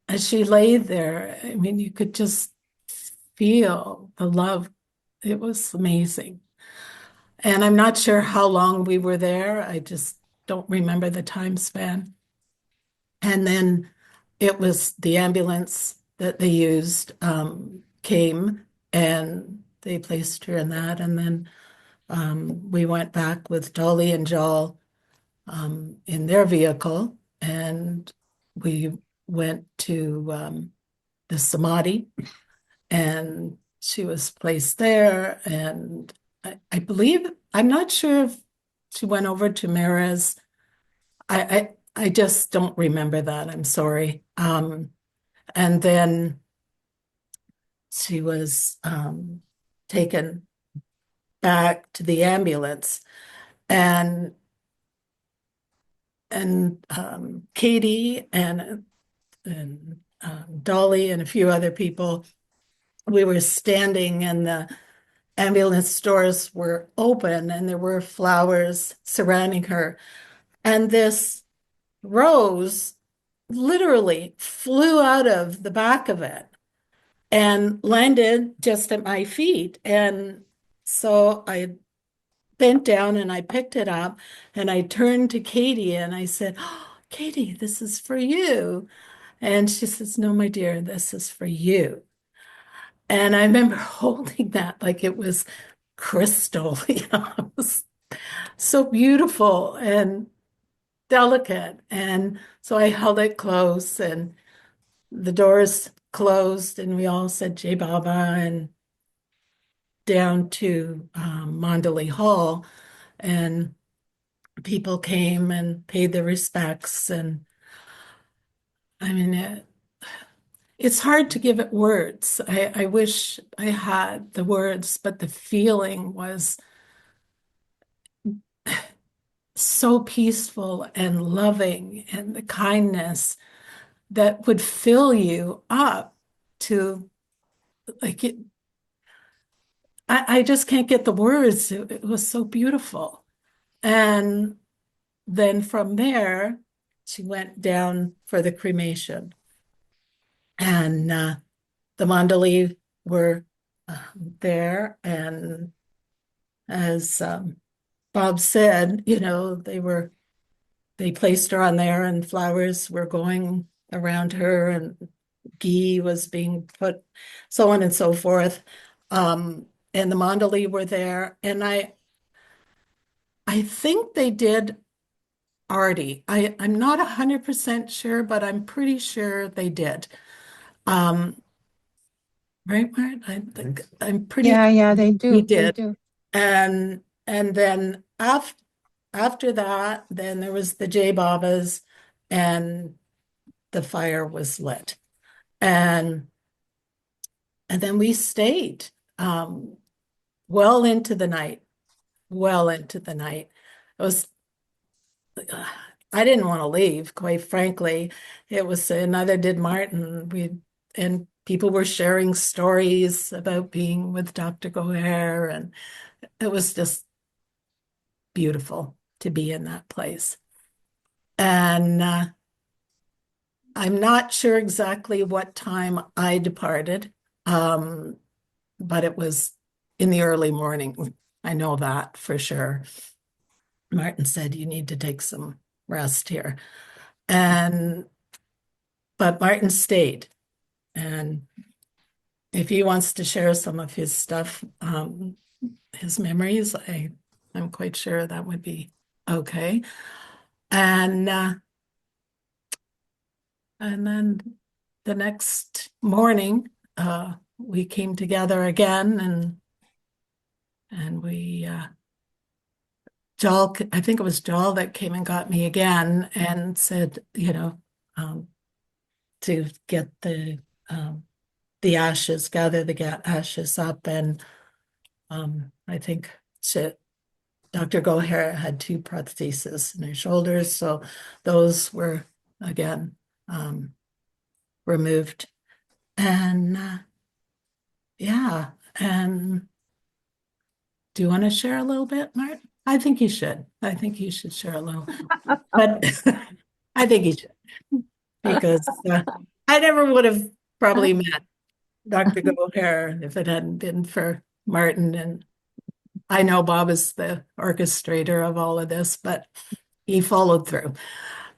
as she lay there, I mean, you could just feel the love. It was amazing. And I'm not sure how long we were there. I just don't remember the time span. And then it was the ambulance that they used came and they placed her in that. And then we went back with Dolly and Joel in their vehicle, and we went to the Samadhi, and she was placed there. And I believe, I'm not sure if she went over to Meherabad. I just don't remember that. I'm sorry. And then she was taken back to the ambulance, and Katie and Dolly and a few other people, we were standing, and the ambulance doors were open, and there were flowers surrounding her. And this rose literally flew out of the back of it and landed just at my feet. And so I bent down and I picked it up, and I turned to Katie and I said, "Oh, Katie, this is for you." And she says, "No, my dear, this is for you." And I remember holding that like it was crystal, it was so beautiful and delicate. And so I held it close, and the doors closed, and we all said Jai Baba and down to Mandalay Hall, and people came and paid their respects. And I mean, it's hard to give it words. I wish I had the words, but the feeling was so peaceful and loving, and the kindness that would fill you up to like it. I just can't get the words. It was so beautiful. And then from there, she went down for the cremation. And the Mandalay were there. And as Bob said, they placed her on there, and flowers were going around her, and ghee was being put, so on and so forth. And the Mandalay were there. And I think they did Artie. I'm not 100% sure, but I'm pretty sure they did. Um, right, Mart? I think I'm pretty Yeah, sure they we do. They did. do. And then after that, then there was the J Babas, and the fire was lit. And then we stayed well into the night, well into the night. It was I didn't want to leave, quite frankly. It was, neither did Martin. And people were sharing stories about being with Dr. Goher, and it was just beautiful to be in that place. And I'm not sure exactly what time I departed, but it was in the early morning. I know that for sure. Martin said, "You need to take some rest here." But Martin stayed. And if he wants to share some of his stuff, his memories, I'm quite sure that would be okay. And then the next morning, we came together again, and we Joel, I think it was Joel that came and got me again and said, to get the ashes, gather the ashes up. And I think Dr. Goher had two prostheses in her shoulders, so those were again removed. And yeah, and do you want to share a little bit, Martin? I think you should. I think you should share a little, but I think you should because I never would have probably met Dr. Goher if it hadn't been for Martin. And I know Bob is the orchestrator of all of this, but he followed through.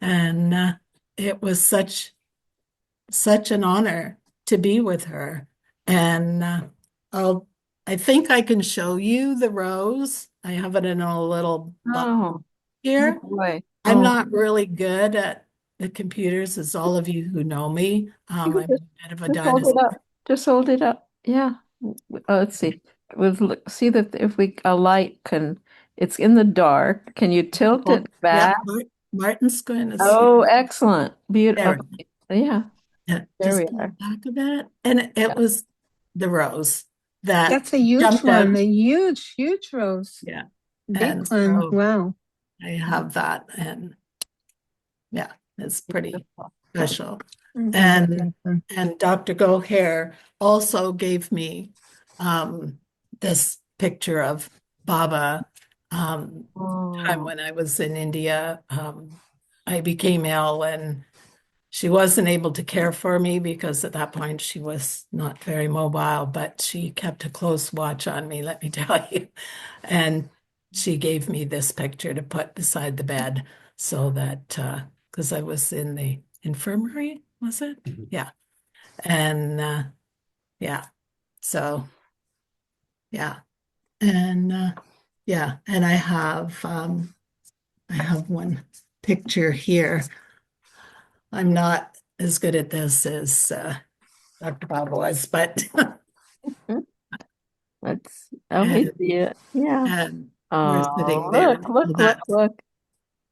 And it was such an honor to be with her. And I think I can show you the rose. I have it in a little box Oh, here. boy. I'm Oh, not really good at the computers, as all of you who know me. I'm a bit of a just hold it dinosaur. up. Just hold it up. Yeah. Let's see. See that if a light can, it's in the dark. Can you tilt it Yeah, back? Martin's going to see. Oh, excellent. Beautiful. There, Okay. Yeah, there just we pull are. back a bit. And it Yeah. was the rose that That's a huge jumped out. one, a huge rose. Yeah. Big And one. so Wow. I have that, and yeah, it's pretty special. Mm, And beautiful. Dr. Goher also gave me this picture of Baba time Oh, when I was in India. I became ill and she wasn't able to care for me because at that point she was not very mobile, but she kept a close watch on me, let me tell you. And she gave me this picture to put beside the bed so that, because I was in the infirmary, was it? Yeah. And yeah, so yeah. And yeah, and I have one picture here. I'm not as good at this as Dr. Bob was, but we and, see it. Yeah. and we're Oh, sitting there. look, look, So look, that's look.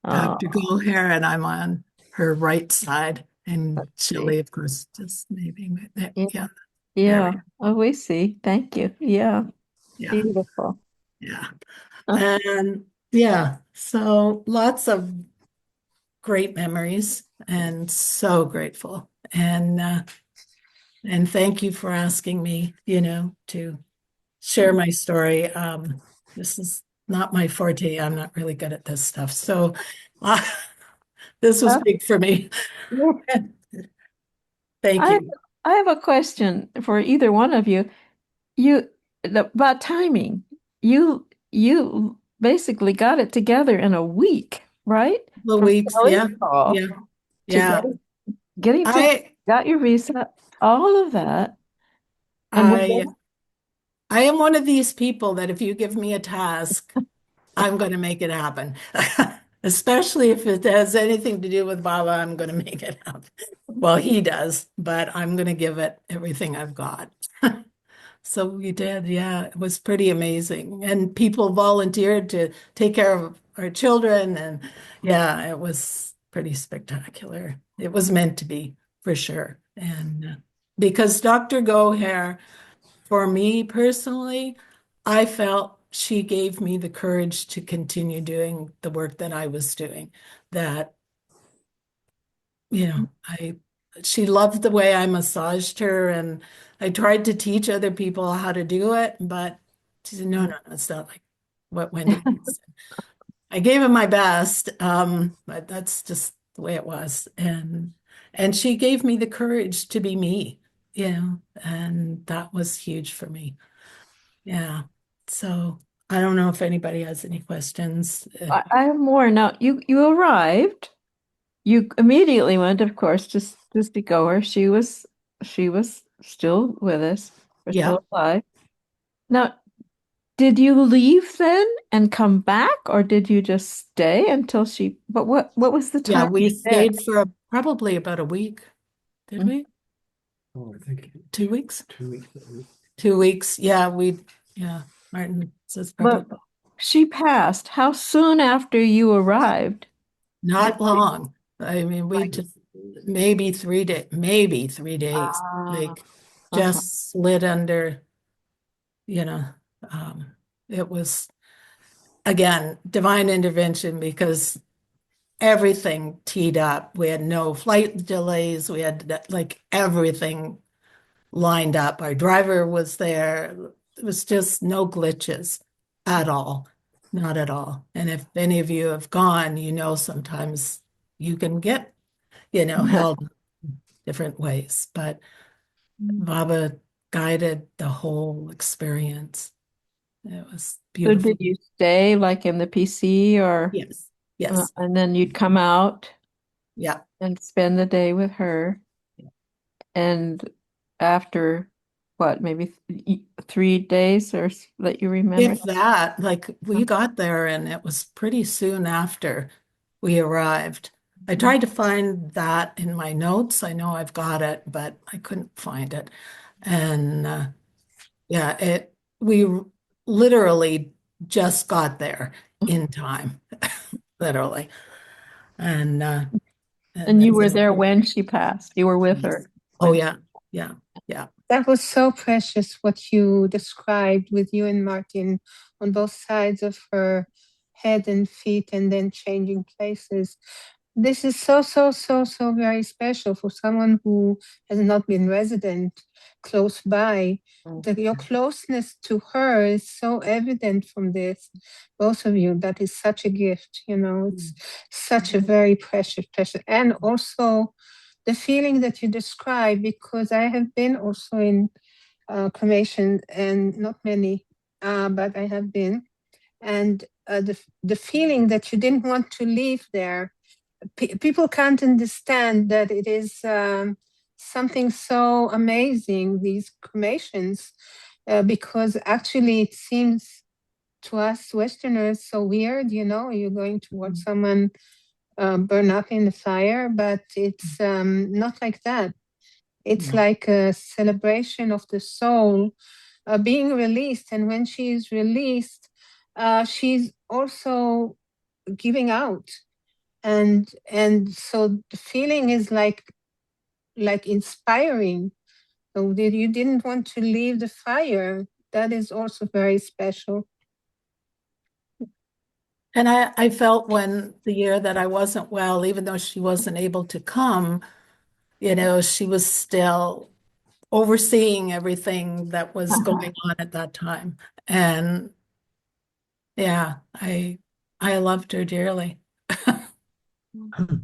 Oh, Dr. Goher, and I'm on her right side, and let's see. Shelley, of course, just maybe. Yeah. Yeah, there Yeah. we go. Oh, we see. Thank you. Yeah. Yeah, Beautiful. yeah. Uh, And yeah, so lots of great memories and so grateful. And thank you for asking me, to share my story. This is not my forte. I'm not really good at this stuff. So uh, this was uh, big for me. yeah. Thank I you. I have a question for either one of you. You about timing. You basically got it together in a week, right? Well, From weeks, Kelly's yeah, call yeah, to yeah. getting to I, got your visa, all of that. And I, I am one of these people that if you give me a task, I'm going to make it happen. Especially if it has anything to do with Baba, I'm going to make it happen. Well, he does, but I'm going to give it everything I've got. So we did, yeah. It was pretty amazing. And people volunteered to take care of our children. And yeah, it was pretty spectacular. It was meant to be, for sure. And because Dr. Goher, for me personally, I felt she gave me the courage to continue doing the work that I was doing. That, she loved the way I massaged her, and I tried to teach other people how to do it, but she said, no, no, no, it's not like what Wendy does. I gave it my best, but that's just the way it was. And she gave me the courage to be me, and that was huge for me. Yeah. So I don't know if anybody has any questions. I have more now. You arrived. You immediately went, of course, to see Goer. She was still with us. We're Yeah. still alive. Now, did you leave then and come back, or did you just stay until she? But what was the Yeah, time we there? stayed for probably about a week. Did Mm. we? Oh, I think 2 weeks? 2 weeks at least. 2 weeks. Yeah, Martin says probably But she passed. How soon after you arrived? not long. I mean, we Like, just maybe 3 days, maybe 3 days, ah, like uh-huh. just slid under, you know, um, it was, again, divine intervention because everything teed up. We had no flight delays. We had like everything lined up. Our driver was there. It was just no glitches at all. Not at all. And if any of you have gone, you know sometimes you can get, held different ways. But Baba guided the whole experience. It was So beautiful. did you stay like in the PC or Yes. Yes. and then you'd come out Yeah. and spend the day with her? And after what, maybe 3 days that you remember? If that, like we got there and it was pretty soon after we arrived. I tried to find that in my notes. I know I've got it, but I couldn't find it. And yeah, we literally just got there in time, literally. And And you that's were it. there when she passed. You were with her. Oh yeah, yeah, yeah. That was so precious what you described with you and Martin on both sides of her head and feet and then changing places. This is so, so, so, so very special for someone who has not been resident close by. Your closeness to her is so evident from this, both of you. That is such a gift, it's such a very precious, precious. And also the feeling that you describe, because I have been also in cremation and not many, but I have been. And the feeling that you didn't want to leave there, people can't understand that it is something so amazing, these cremations, because actually it seems to us Westerners so weird, you're going to watch someone burn up in the fire, but it's not like that. It's like a celebration of the soul being released. And when she is released, she's also giving out. And so the feeling is like inspiring. So that you didn't want to leave the fire. That is also very special. And I felt when the year that I wasn't well, even though she wasn't able to come, she was still overseeing everything that was going on at that time. And yeah, I loved her dearly.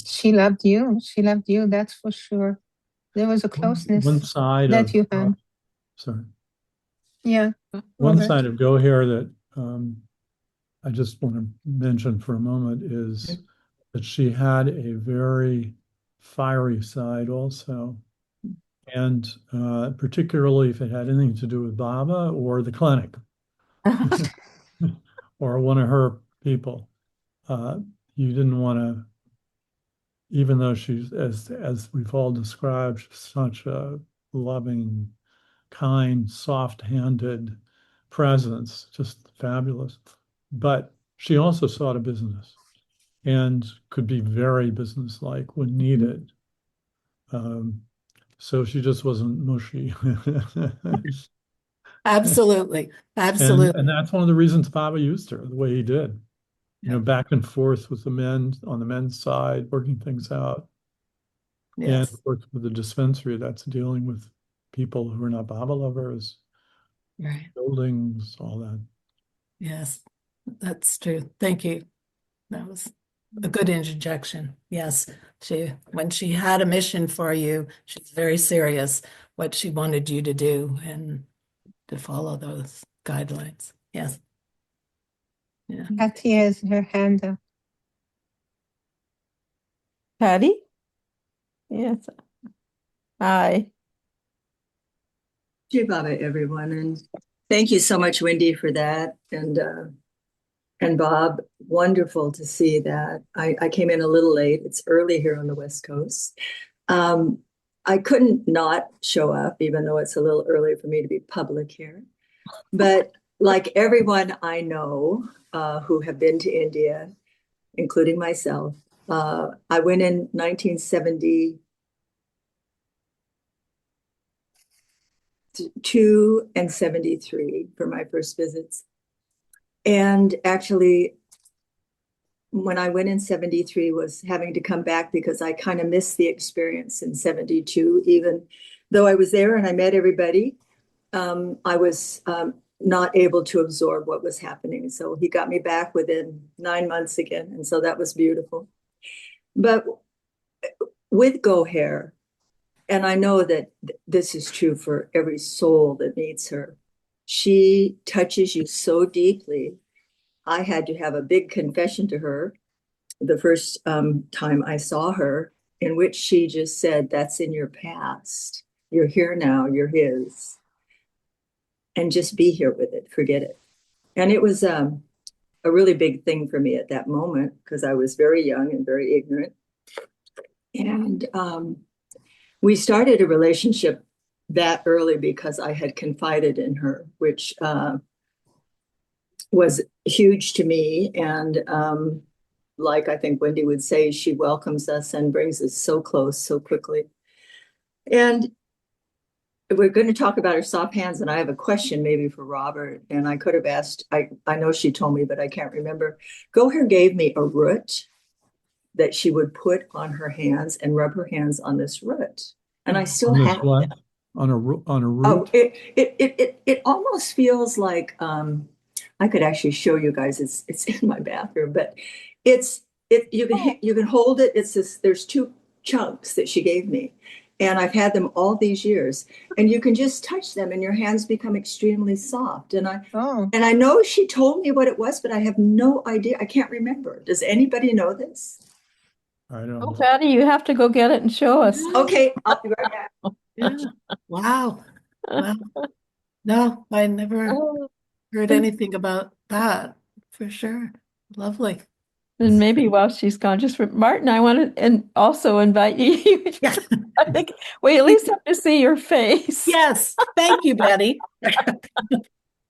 She loved you. She loved you, that's for sure. There was a closeness One side that of, you had. sorry, Yeah. one Robert. side of Goher that I just want to mention for a moment is that she had a very fiery side also. And particularly if it had anything to do with Baba or the clinic or one of her people, you didn't want to, even though she's, as we've all described, she's such a loving, kind, soft-handed presence, just fabulous. But she also saw to business and could be very businesslike when needed. So she just wasn't mushy. Absolutely. And Absolutely. that's one of the reasons Baba used her the way he did. Back and forth with the men on the men's side, working things out. And Yes. of course, with the dispensary, that's dealing with people who are not Baba lovers, Right. buildings, all that. Yes, that's true. Thank you. That was a good interjection. Yes, when she had a mission for you, she's very serious what she wanted you to do and to follow those guidelines. Yes. Yeah. Patty has her hand up. Patty? Yes. Hi. Dear Baba, everyone, and thank you so much, Wendy, for that, and Bob. Wonderful to see that. I came in a little late. It's early here on the West Coast. I couldn't not show up, even though it's a little early for me to be public here. But like everyone I know who have been to India, including myself, I went in 1972 and 73 for my first visits. And actually, when I went in 73 was having to come back because I kind of missed the experience in 72, even though I was there and I met everybody. I was not able to absorb what was happening. So he got me back within 9 months again. And so that was beautiful. But with Goher, and I know that this is true for every soul that meets her, she touches you so deeply. I had to have a big confession to her the first time I saw her, in which she just said, "That's in your past. You're here now. You're his. And just be here with it. Forget it." And it was a really big thing for me at that moment because I was very young and very ignorant. And we started a relationship that early because I had confided in her, which was huge to me. And like I think Wendy would say, she welcomes us and brings us so close so quickly. And we're going to talk about her soft hands, and I have a question maybe for Robert, and I could have asked, I know she told me, but I can't remember. Goher gave me a root that she would put on her hands and rub her hands on this root. And I still On this have what? it. On a Oh, root? it almost feels like I could actually show you guys. It's in my bathroom, but you can hold it. It's this. There's two chunks that she gave me, and I've had them all these years. And you can just touch them, and your hands become extremely soft. And I know she told me what it was, but I have no idea. I can't remember. Does anybody know this? I don't. Oh, Patty, you have to go get it and show us. Okay, I'll be right back. Yeah. Wow. Wow. No, I never heard anything about that for sure. Lovely. And maybe while she's gone, just for Martin, I want to and also invite you. Yeah. I think we at least have to see your face. Yes. Thank you, Betty.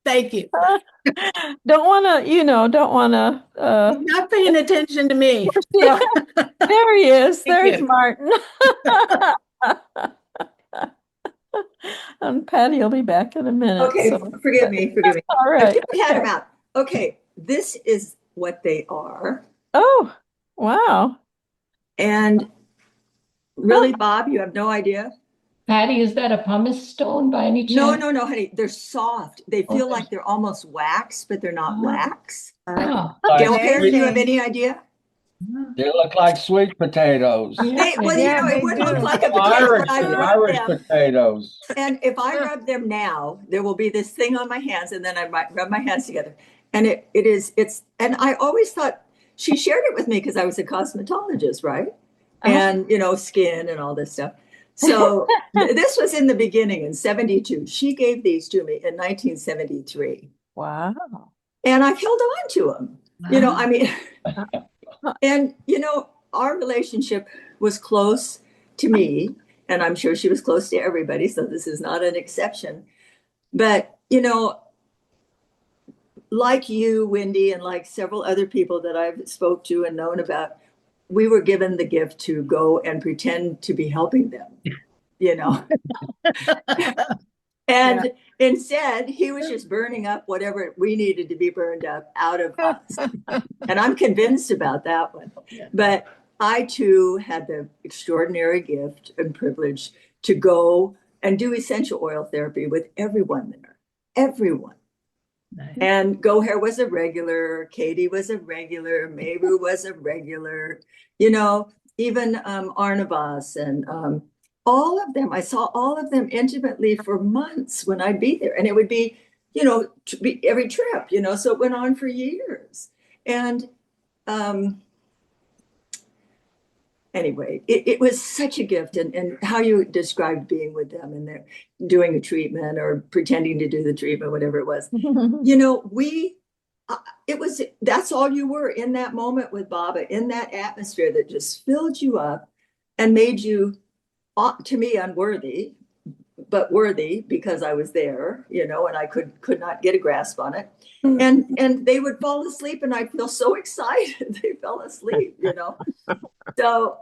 Thank you. Don't want to, don't want to. You're not paying attention to me. There he is. Thank There's you. Martin. And Patty will be back in a minute. Okay, So. forgive me. All I right. think I had them out. Okay, this is what they are. Oh, wow. And really, Bob, you have no idea? Patty, is that a pumice stone by any No, chance? no, honey. They're soft. They feel like they're almost wax, but they're not wax. Oh, Goher, do you have Amazing. any idea? They look like sweet potatoes. It would they look do. like a potato when I rub Irish them. potatoes. And if I rub them now, there will be this thing on my hands, and then I might rub my hands together. And and I always thought she shared it with me because I was a cosmetologist, right? And, skin and all this stuff. So this was in the beginning in 72. She gave these to me in 1973. Wow. And I've held on to them. Wow. I mean, and, our relationship was close to me, and I'm sure she was close to everybody. So this is not an exception. But, like you, Wendy, and like several other people that I've spoke to and known about, we were given the gift to go and pretend to be helping them, And instead, he was just burning up whatever we needed to be burned up out of us. And I'm convinced about that one. Yeah. But I too had the extraordinary gift and privilege to go and do essential oil therapy with everyone there. Everyone. Nice. And Goher was a regular, Katie was a regular, Meru was a regular, even Arnavas and all of them. I saw all of them intimately for months when I'd be there. And it would be, every trip, so it went on for years. And anyway, it was such a gift. And how you described being with them and they're doing a treatment or pretending to do the treatment, whatever it was, that's all you were in that moment with Baba, in that atmosphere that just filled you up and made you, to me, unworthy, but worthy because I was there, and I could not get a grasp on it. And they would fall asleep and I'd feel so excited. They fell asleep, So,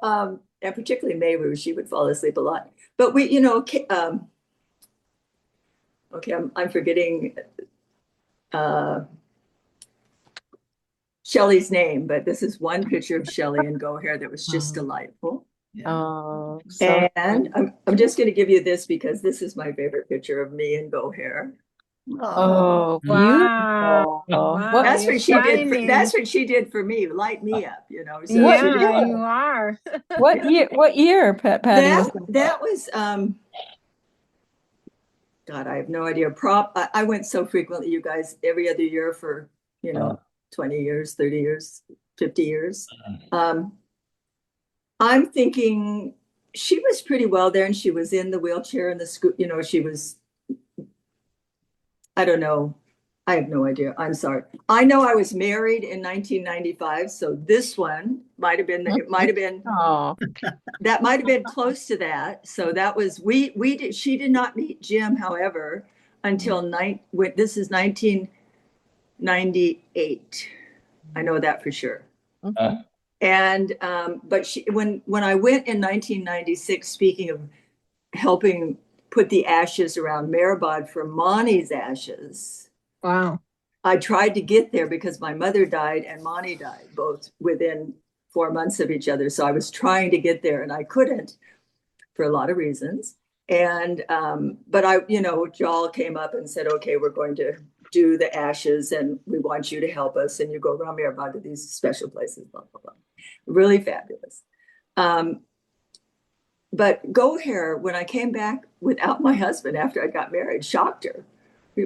and particularly Meru, she would fall asleep a lot. But okay, I'm forgetting Shelley's name, but this is one picture of Shelley and Goher that was just delightful. Oh, so And I'm just going to give you this because this is my favorite picture of me and Goher. oh, Wow. beautiful. What Wow, That's you're what she did. shining. That's what she did for me. Light me up, you know. So what she did. Yeah, you are. what year, Patty was That was God, I have no idea. I went so frequently, you guys, every other year for, 20 years, 30 years, 50 years. I'm thinking she was pretty well there, and she was in the wheelchair and the scoot, she was, I don't know. I have no idea. I'm sorry. I know I was married in 1995, so this one might have been, it might have been, Oh, that might have been close to that. So that was, she did not meet Jim, however, until this is 1998. I know that for sure. okay. And but when I went in 1996, speaking of helping put the ashes around Meherabad for Mani's ashes, Wow. I tried to get there because my mother died and Mani died, both within 4 months of each other. So I was trying to get there and I couldn't for a lot of reasons. And but Jal came up and said, okay, we're going to do the ashes and we want you to help us. And you go around Meherabad to these special places, blah, blah, blah. Really fabulous. But Goher, when I came back without my husband after I got married, shocked her.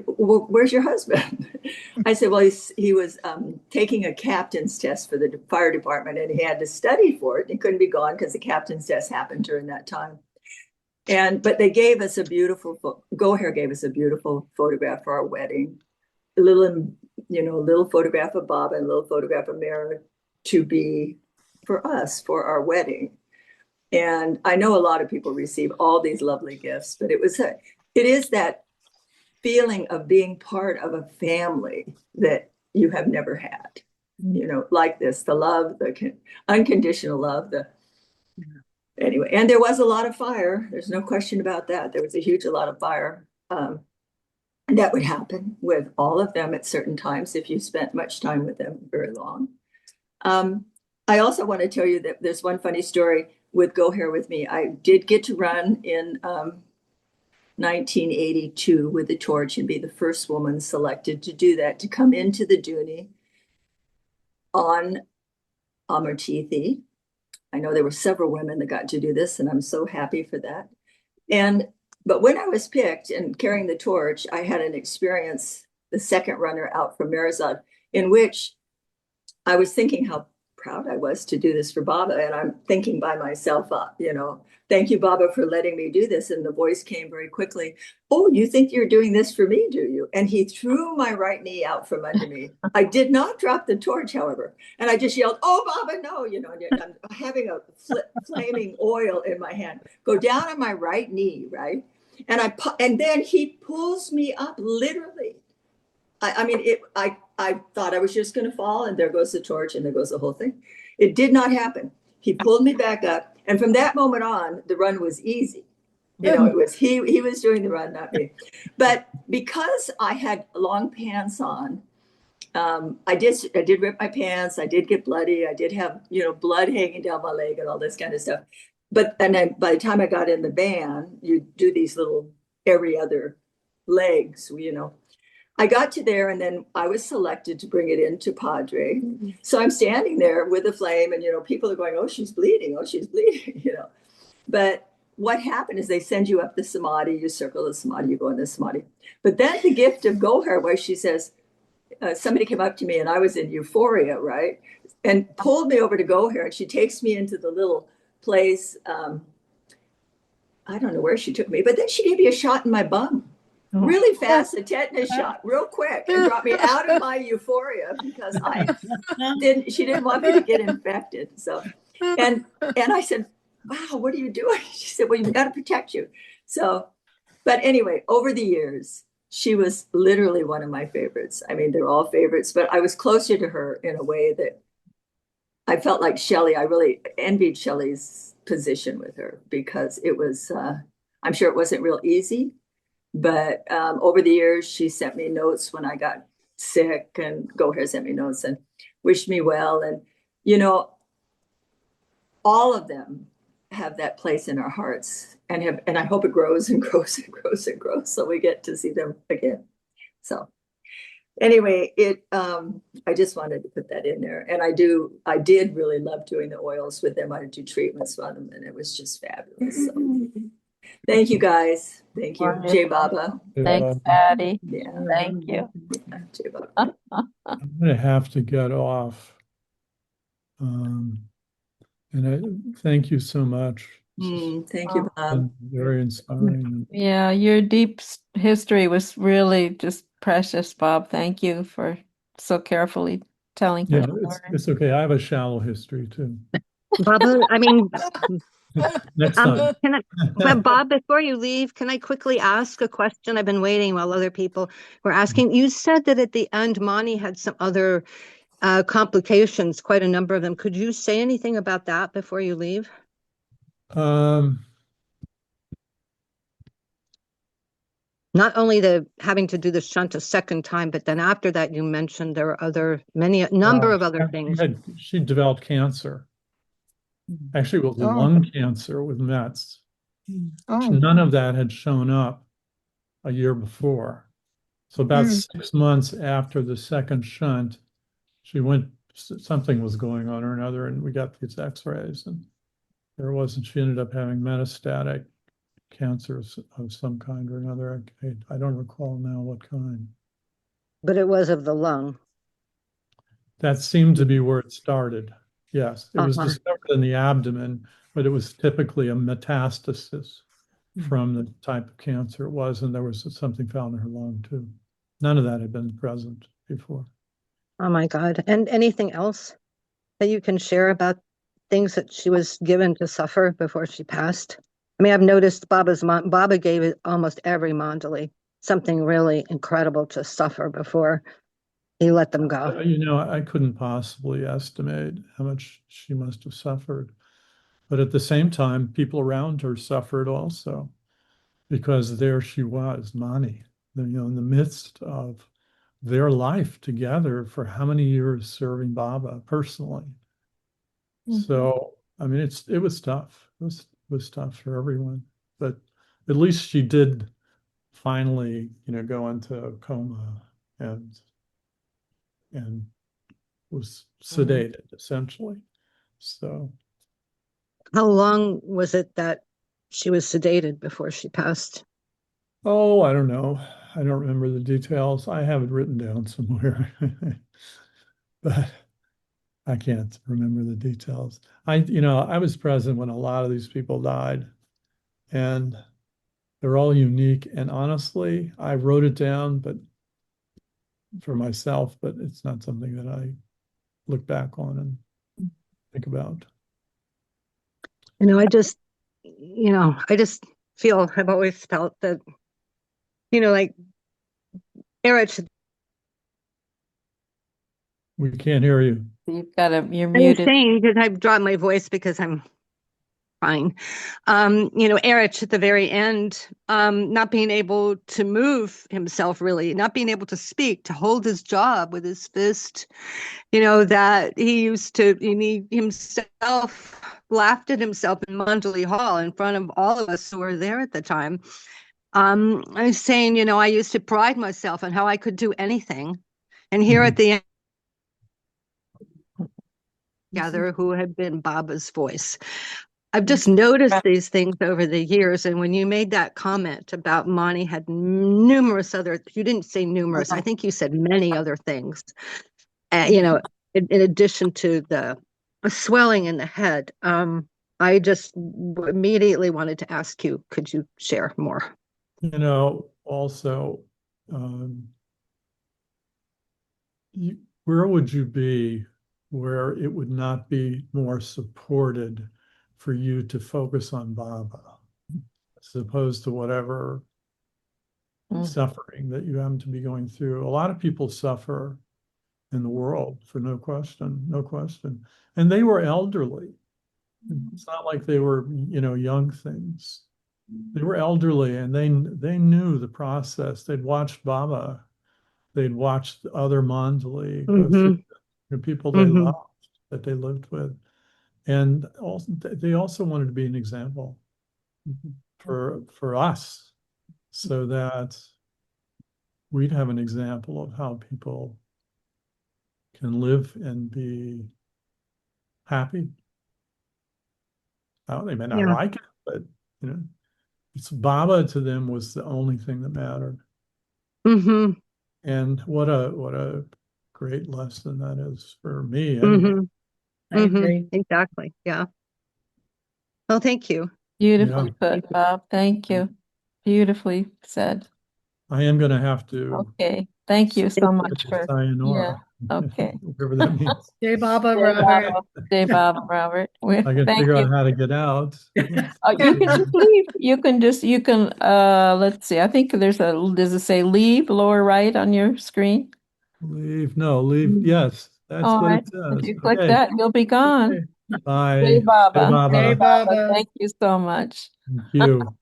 Well, where's your husband? I said, well, he was taking a captain's test for the fire department and he had to study for it. He couldn't be gone because the captain's test happened during that time. But they gave us a beautiful, Goher gave us a beautiful photograph for our wedding. A little photograph of Bob and a little photograph of Mara to be for us for our wedding. And I know a lot of people receive all these lovely gifts, but it is that feeling of being part of a family that you have never had, like this, the love, the unconditional love, anyway. And there was a lot of fire. There's no question about that. There was a lot of fire. And that would happen with all of them at certain times if you spent much time with them very long. I also want to tell you that there's one funny story with Goher with me. I did get to run in 1982 with the torch and be the first woman selected to do that, to come into the Dooney on Amar Tithi. I know there were several women that got to do this, and I'm so happy for that. But when I was picked and carrying the torch, I had an experience, the second runner out from Meherazad, in which I was thinking how proud I was to do this for Baba. And I'm thinking by myself, thank you, Baba, for letting me do this. And the voice came very quickly. Oh, you think you're doing this for me, do you? And he threw my right knee out from under me. I did not drop the torch, however. And I just yelled, oh, Baba, no, I'm having a flaming oil in my hand. Go down on my right knee, right? And then he pulls me up, literally. I thought I was just going to fall, and there goes the torch, and there goes the whole thing. It did not happen. He pulled me back up, and from that moment on, the run was easy. It was he was doing the run, not me. But because I had long pants on, I did rip my pants. I did get bloody. I did have blood hanging down my leg and all this kind of stuff. And then by the time I got in the van, you do these little every other legs, I got to there, and then I was selected to bring it into Padre. Mm-hmm. So I'm standing there with the flame, and people are going, "Oh, she's bleeding! Oh, she's bleeding!" But what happened is they send you up the Samadhi. You circle the Samadhi. You go in the Samadhi. But then the gift of Goher, where she says, somebody came up to me, and I was in euphoria, right, and pulled me over to Goher, and she takes me into the little place. I don't know where she took me, but then she gave me a shot in my bum. Really fast, a tetanus shot, real quick, and brought me out of my euphoria because she didn't want me to get infected. So, and I said, wow, what are you doing? She said, well, you've got to protect you. So, but anyway, over the years, she was literally one of my favorites. I mean, they're all favorites, but I was closer to her in a way that I felt like Shelley. I really envied Shelley's position with her because it was, I'm sure it wasn't real easy. But over the years, she sent me notes when I got sick, and Goher sent me notes. And wished me well. And, all of them have that place in our hearts and I hope it grows and grows and grows and grows so we get to see them again. So anyway, I just wanted to put that in there. And I did really love doing the oils with them. I do treatments on them and it was just fabulous. So thank you guys. Thank you. Wonderful. Jay Baba. Thanks, Patty. Yeah. Thank you. Yeah, Jay Baba. I'm going to have to get off. And I thank you so much. Thank you, Bob. Very inspiring. Yeah, your deep history was really just precious, Bob. Thank you for so carefully telling her Yeah, story. it's okay. I have a shallow history too. Baba, I mean, Next time. but Bob, before you leave, can I quickly ask a question? I've been waiting while other people were asking. You said that at the end, Mani had some other complications, quite a number of them. Could you say anything about that before you leave? Not only the having to do the shunt a second time, but then after that, you mentioned there were a number of other things. She developed cancer. Actually, it was lung cancer with Mets. None of that had shown up a year before. So about 6 months after the second shunt, something was going on or another, and we got these x-rays, and there wasn't. She ended up having metastatic cancer of some kind or another. I don't recall now what kind. But it was of the lung. That seemed to be where it started. Yes, it was discovered in the abdomen, but it was typically a metastasis from the type of cancer it was, and there was something found in her lung too. None of that had been present before. Oh my God. And anything else that you can share about things that she was given to suffer before she passed? I mean, I've noticed Baba gave it almost every mandali, something really incredible to suffer before he let them go. I couldn't possibly estimate how much she must have suffered. But at the same time, people around her suffered also, because there she was, Mani, in the midst of their life together for how many years serving Baba personally. So, I mean, it was tough. It was tough for everyone. But at least she did finally, go into a coma and was sedated essentially. So how long was it that she was sedated before she passed? Oh, I don't know. I don't remember the details. I have it written down somewhere, but I can't remember the details. I was present when a lot of these people died, and they're all unique. And honestly, I wrote it down, but for myself, but it's not something that I look back on and think about. I just feel, I've always felt that, like Erich. We can't hear you. You're muted. I'm saying because I've dropped my voice because I'm fine. Erich at the very end, not being able to move himself, really, not being able to speak, to hold his job with his fist, that he used to, he himself laughed at himself in Mandali Hall in front of all of us who were there at the time. I was saying, I used to pride myself on how I could do anything. And here at the end, together, who had been Baba's voice. I've just noticed these things over the years. And when you made that comment about Mani had numerous other, you didn't say numerous, I think you said many other things, in addition to the swelling in the head. I just immediately wanted to ask you, could you share more? Also, where would you be where it would not be more supported for you to focus on Baba, as opposed to whatever suffering that you happen to be going through? A lot of people suffer in the world, for no question. And they were elderly. It's not like they were, young things. They were elderly, and they knew the process. They'd watched Baba. They'd watched other Mandali go through. the people they Mm-hmm. loved, that they lived with. And also, they also wanted to be an example for us so that we'd have an example of how people can live and be happy. They may not Yeah. like it, but you know, it's Baba to them was the only thing that mattered. Mm-hmm. And what a great lesson that is for me anyway. Mm-hmm. I Mm-hmm. agree. Exactly. Yeah. Well, thank you. Beautifully Yeah. put, Bob. Thank you. Beautifully said. I am going to have to Okay. Thank you so Thank you. much for, yeah. sayonara, Okay. whatever that means. Jay Baba, Jai Robert. Baba. Jai Baba, Robert. I can Thank figure out you. how to get out. You can just leave. You can, let's see. I think does it say leave lower right on your screen? Leave. No, leave. Yes, that's All what right. it If says. you click Okay. that, you'll be gone. Okay. Jai Bye. Hey, Baba. Jay Jai Baba. Baba. Baba. Thank you so much. Thank you.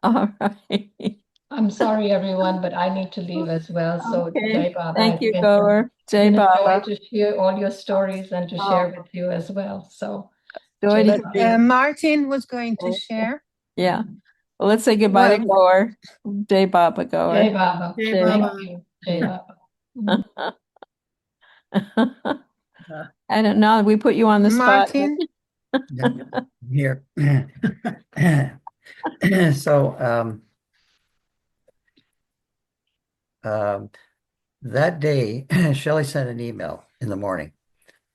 All right. I'm sorry, everyone, but I need to leave as well. So, Okay. Jai Baba, Thank it's you, Goer. Jai been a joy Baba. to hear all your stories and to Oh, share with you as well. So, joy Jai to But hear Baba. you. Martin was going to Okay. share. Yeah. Well, let's say goodbye to Well, Goer. Jai Baba, Jai Goer. Baba. Jay Jai Thank Baba. you, Jai Baba. Baba. I don't know. We put you on the spot. Martin, Here. So that day, Shelley sent an email in the morning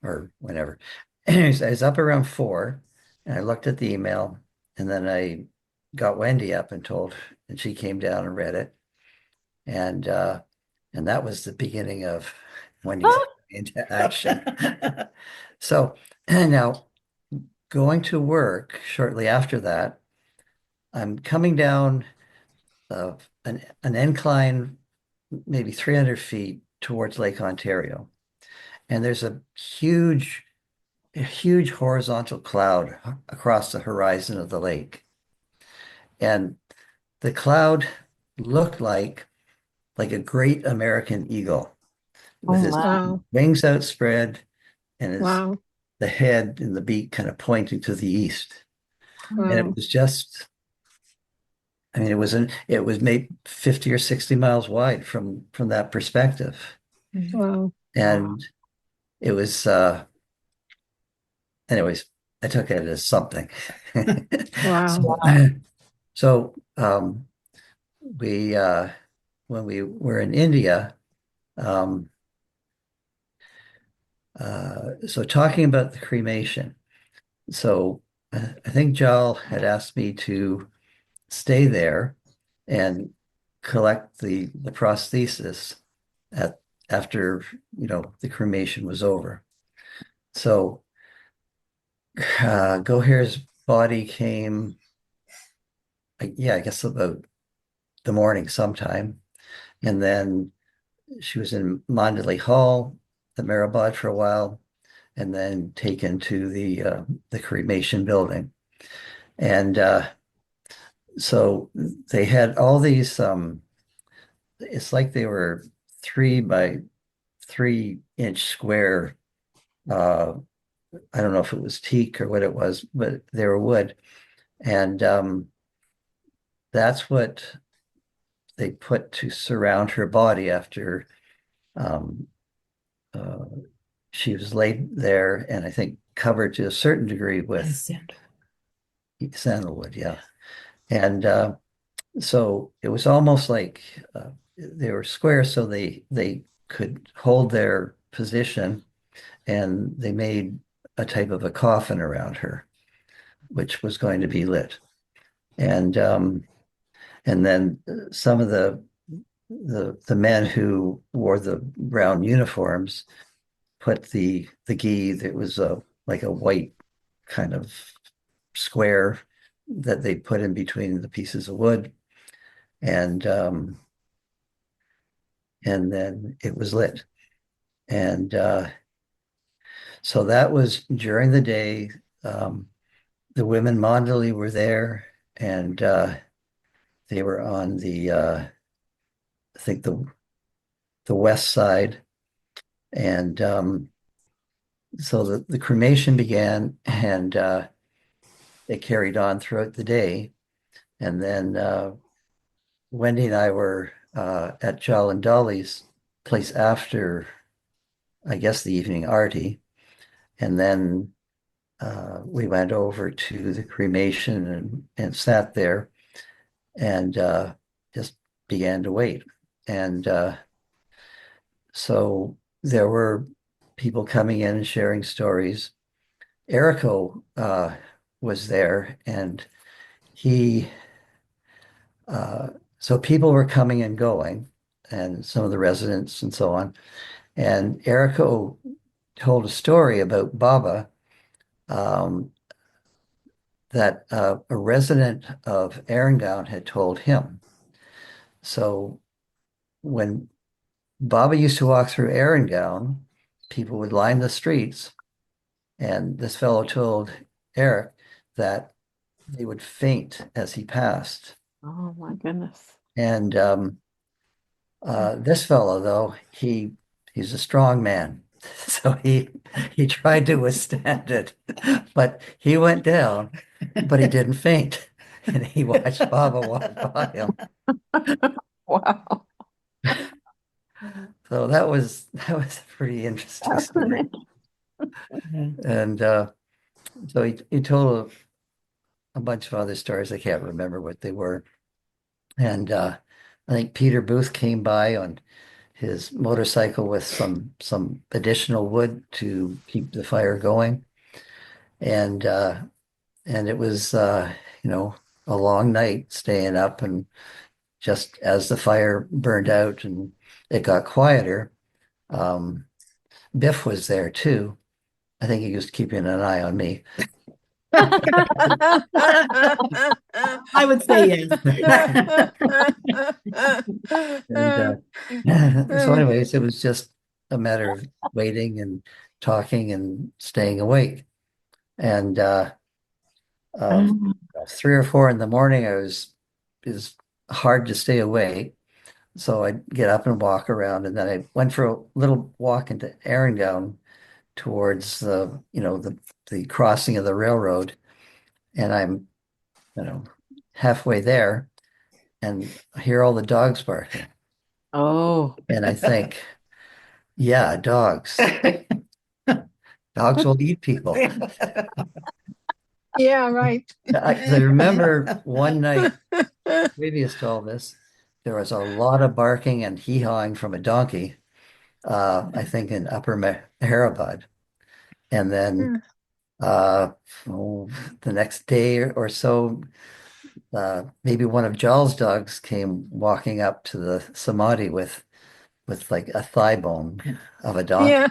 or whenever. I was up around 4 and I looked at the email and then I got Wendy up and she came down and read it. And that was the beginning of Wendy's into action. So now going to work shortly after that, I'm coming down an incline, maybe 300 feet towards Lake Ontario. And there's a huge horizontal cloud across the horizon of the lake. And the cloud looked like a great American eagle Oh with its my. wow, wings outspread and wow, the head and the beak kind of pointing to the east. And it wow. was just, I mean, it was maybe 50 or 60 miles wide from that perspective. Wow. And it was anyways, I took it as something. Wow. So, so we when we were in India, um, so talking about the cremation. So I think Jal had asked me to stay there and collect the prosthesis at after the cremation was over. So Goher's body came, yeah, I guess about the morning sometime, and then she was in Mandalay Hall, the Meherabad for a while, and then taken to the cremation building. And so they had all these. It's like they were 3 by 3 inch square. Uh, I don't know if it was teak or what it was, but they were wood, and that's what they put to surround her body after um, uh, she was laid there, and I think covered to a certain degree with sandalwood, yeah. And so it was almost like they were square, so they could hold their position, and they made a type of a coffin around her, which was going to be lit. And then some of the men who wore the brown uniforms put the ghee that was like a white kind of square that they put in between the pieces of wood, and then it was lit. And so that was during the day. The women Mondali were there, and they were on I think the west side, And so the cremation began, and it carried on throughout the day. And then Wendy and I were at Jal and Dolly's place after, I guess, the evening arty. And then we went over to the cremation and sat there and just began to wait. And so there were people coming in and sharing stories. Erico was there, and he, uh, so people were coming and going, and some of the residents and so on. And Erico told a story about Baba, um, that a resident of Arangown had told him. So when Baba used to walk through Arangown, people would line the streets, and this fellow told Eric that they would faint as he passed. Oh my goodness. And this fellow, though, he's a strong man, so he tried to withstand it, but he went down, but he didn't faint, and he watched Baba walk by him. Wow. So that was a pretty interesting story. And so he told a bunch of other stories. I can't remember what they were. And I think Peter Booth came by on his motorcycle with some additional wood to keep the fire going. And it was a long night staying up, and just as the fire burned out and it got quieter, Biff was there too. I think he was keeping an eye on me. I would say yes. And so anyways, it was just a matter of waiting and talking and staying awake. And 3 or 4 in the morning, it was hard to stay awake. So I'd get up and walk around, and then I went for a little walk into Arrandown towards the crossing of the railroad. And I'm, halfway there, and I hear all the dogs barking. Oh. And I think, yeah, dogs. Dogs will eat people. Yeah, right. I remember one night previous to all this, there was a lot of barking and hee-hawing from a donkey, I think in Upper Meherabad. And then the next day or so, maybe one of Jal's dogs came walking up to the Samadhi with like a thigh bone of a donkey. Yeah.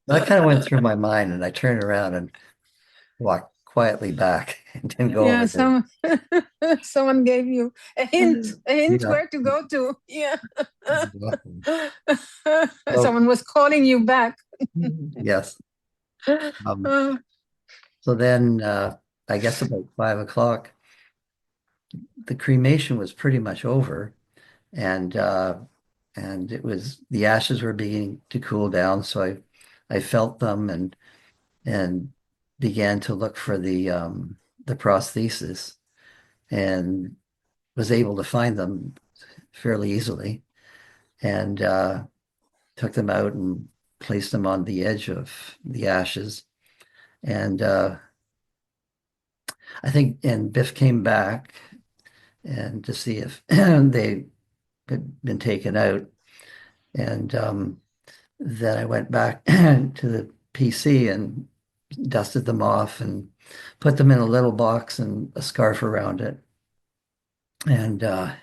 That kind of went through my mind, and I turned around and walked quietly back and didn't go Yeah, over there. someone gave you a hint Yeah. where to go to. Yeah. So, Someone was calling you back. yes. So then I guess about 5 o'clock, the cremation was pretty much over, and it was, the ashes were beginning to cool down. So I felt them and began to look for the prosthesis, and was able to find them fairly easily, and took them out and placed them on the edge of the ashes. And I think, and Biff came back and to see if they had been taken out. And then I went back to the PC and dusted them off and put them in a little box and a scarf around it. And I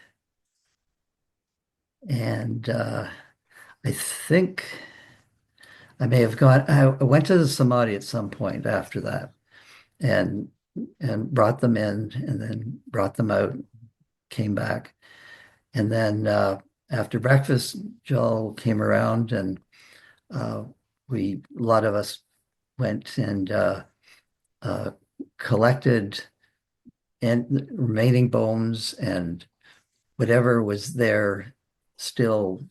think I may have gone, I went to the Samadhi at some point after that, and brought them in, and then brought them out, came back. And then after breakfast, Joel came around, and a lot of us went and collected and remaining bones and whatever was there still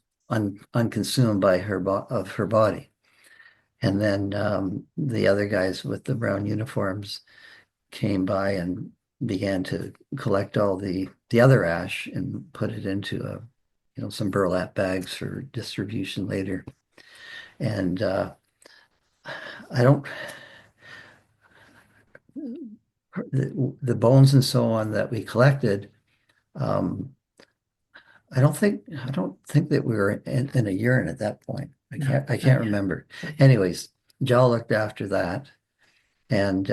unconsumed by her body. And then the other guys with the brown uniforms came by and began to collect all the other ash and put it into some burlap bags for distribution later. And I don't the bones and so on that we collected. I don't think that we were in a urine at that point. I can't remember. Anyways, Jal looked after that, and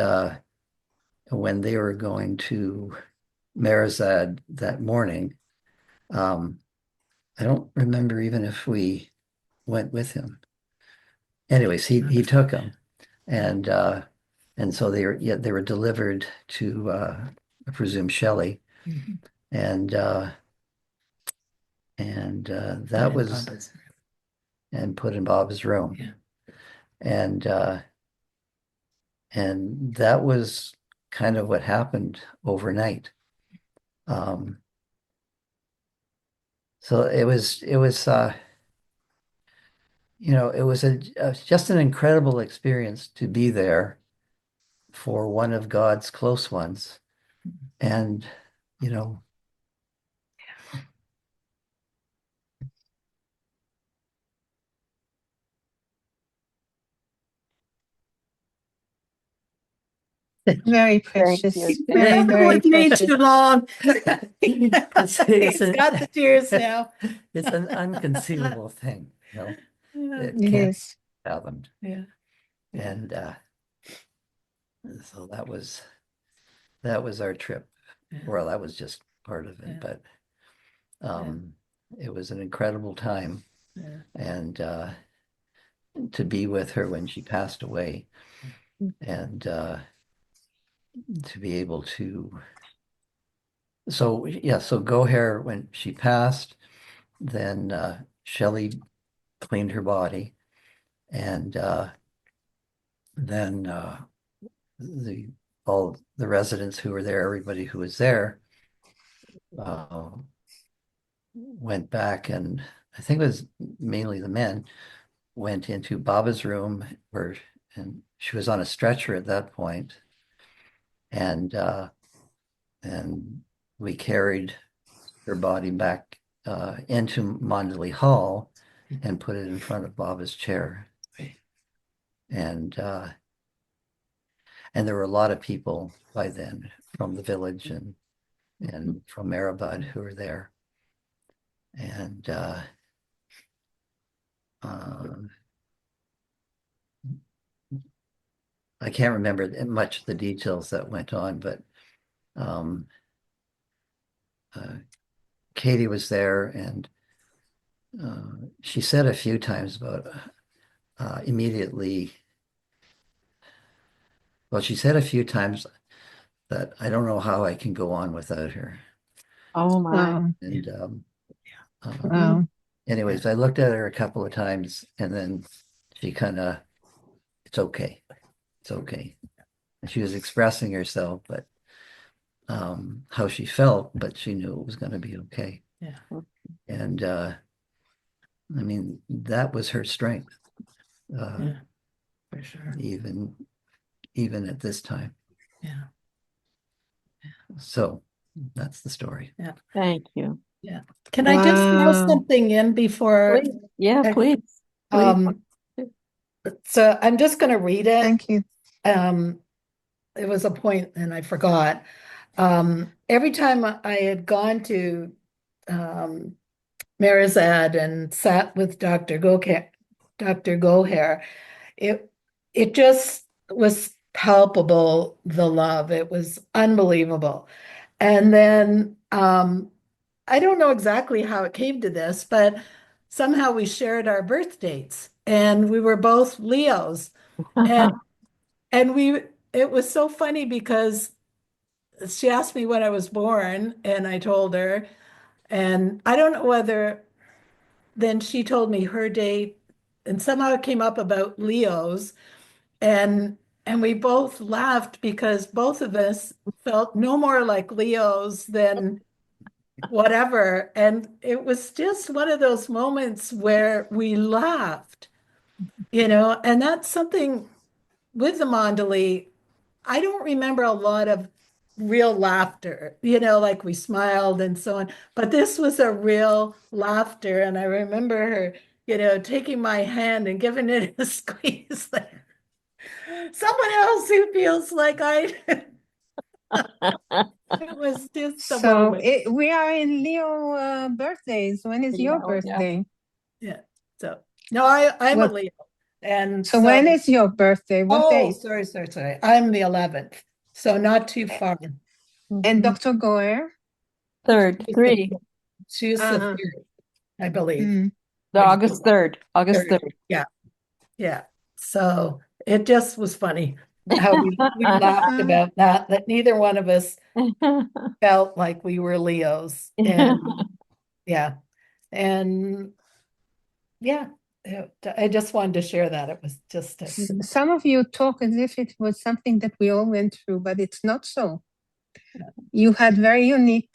when they were going to Meherazad that morning, I don't remember even if we went with him. Anyways, he took them, and so they were delivered to I presume Shelley, and that was and put in Bob's room. Yeah. And that was kind of what happened overnight. So it was it was just an incredible experience to be there for one of God's close ones. And Very precious. you. Very, very precious. too long. It's got the tears now. it's an unconceivable thing, it It can't be is. fathomed. Yeah. And so that was our trip. Well, that was just part of it, but it was an incredible time. And to be with her when she passed away, and to be able to. So Goher, when she passed, then Shelley cleaned her body, and then all the residents who were there, everybody who was there, went back, and I think it was mainly the men, went into Baba's room and she was on a stretcher at that point, and we carried her body back into Mondley Hall and put it in front of Baba's chair. And there were a lot of people by then from the village and from Meherabad who were there. And I can't remember much of the details that went on, but Katie was there, and she said a few times about immediately. Well, she said a few times that I don't know how I can go on without her. Oh my. And Wow. anyways, I looked at her a couple of times, and then she kind of, it's okay. And she was expressing herself, but how she felt, but she knew it was going to be okay. Yeah. And I mean, that was her strength. Yeah, for sure. Even at this time. Yeah. So that's the story. Yeah. Thank you. Yeah. Can I just throw Wow. something in before? Please. Yeah, please. So I'm just going to read it. Thank you. It was a point and I forgot. Every time I had gone to Meherazad and sat with Dr. Goher, it just was palpable, the love. It was unbelievable. And then I don't know exactly how it came to this, but somehow we shared our birth dates, and we were both Leos. And it was so funny because she asked me when I was born, and I told her, and I don't know whether then she told me her date, and somehow it came up about Leos, and we both laughed because both of us felt no more like Leos than whatever. And it was just one of those moments where we laughed, and that's something with the Mandali. I don't remember a lot of real laughter, like we smiled and so on, but this was a real laughter. And I remember her, taking my hand and giving it a squeeze there. Someone else who feels like I, it was just a So moment. we are in Leo birthdays. When is your birthday? Yeah. So no, I'm a What? Leo. And So when is your birthday? What oh, date? sorry. I'm the 11th. So not too far. And Dr. Goher? Third, three. She's the Uh-huh. third, I believe. The August 3rd. August 3rd. Yeah. Yeah. So it just was funny how we laughed about that neither one of us felt like we were Leos. And yeah. And yeah, I just wanted to share that. It was just Some of you talk as if it was something that we all went through, but it's not so. You had very unique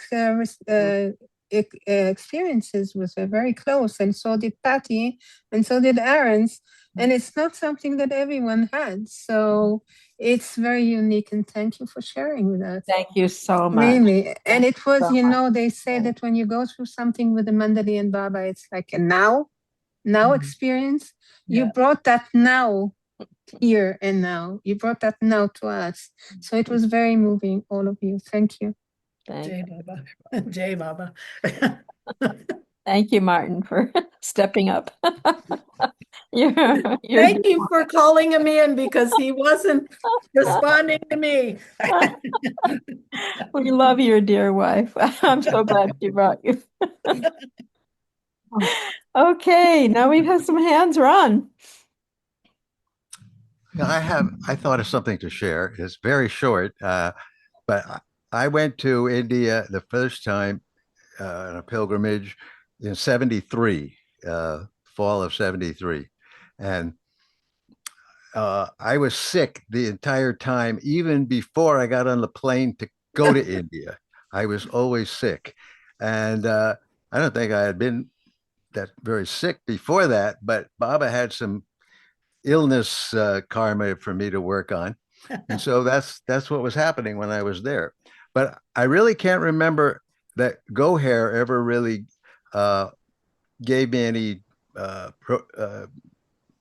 experiences with her, very close, and so did Patty, and so did Aaron's. And it's not something that everyone had. So it's very unique. And thank you for sharing with us. Thank you so much. Really. And it was, so much. they say that when you go through something with the Mandali and Baba, it's like a now experience. You brought that now here and now. You brought that now to us. So it was very moving, all of you. Thank you. Jai Baba. Jai Baba. Thank you, Martin, for stepping up. Thank you for calling him in because he wasn't responding to me. We love your dear wife. I'm so glad she brought you. Okay, now we've had some hands run. I thought of something to share. It's very short, but I went to India the first time on a pilgrimage in 73, fall of 73. And I was sick the entire time, even before I got on the plane to go to India. I was always sick. And I don't think I had been that very sick before that, but Baba had some illness karma for me to work on. And so that's what was happening when I was there. But I really can't remember that Goher ever really gave me any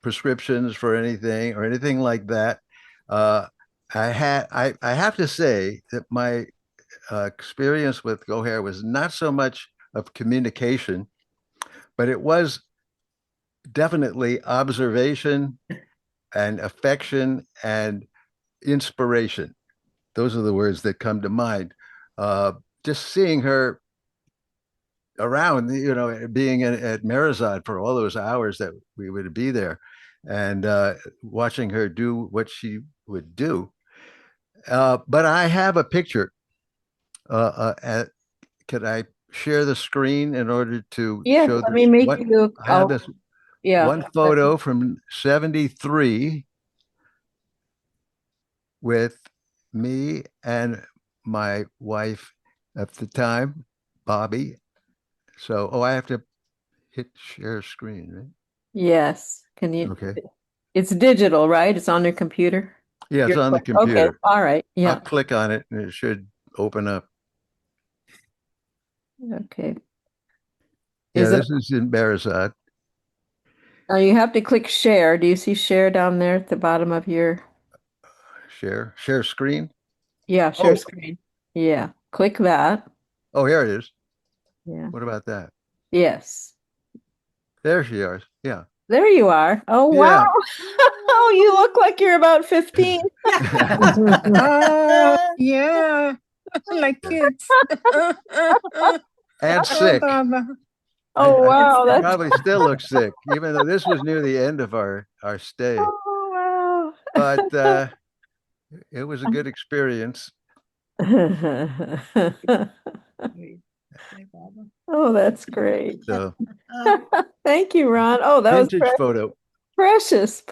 prescriptions for anything or anything like that. I have to say that my experience with Goher was not so much of communication, but it was definitely observation and affection and inspiration. Those are the words that come to mind. Just seeing her around, being at Meherazad for all those hours that we would be there and watching her do what she would do. But I have a picture. Could I share the screen in order to show let me make you. I have this one photo from 73 with me and my wife at the time, Bobby. So, I have to hit share screen, right? Yes. Can you? Okay. It's digital, right? It's on your computer? Yeah, it's on the computer. Okay. All right. Yeah. I'll click on it and it should open up. Okay. Yeah, this is in Meherazad. Now you have to click share. Do you see share down there at the bottom of your share screen? Yeah, share screen. Yeah. Click that. Oh, here it is. Yeah. What about that? Yes. There she is. Yeah. There you are. Oh, Yeah. wow. Oh, you look like you're about 15. Yeah, like kids. And sick. Oh, wow. I probably still look sick, even though this was near the end of our stay. Oh, wow. But it was a good experience. Oh, that's great. So, thank you, Ron. Oh, that was vintage photo. Precious.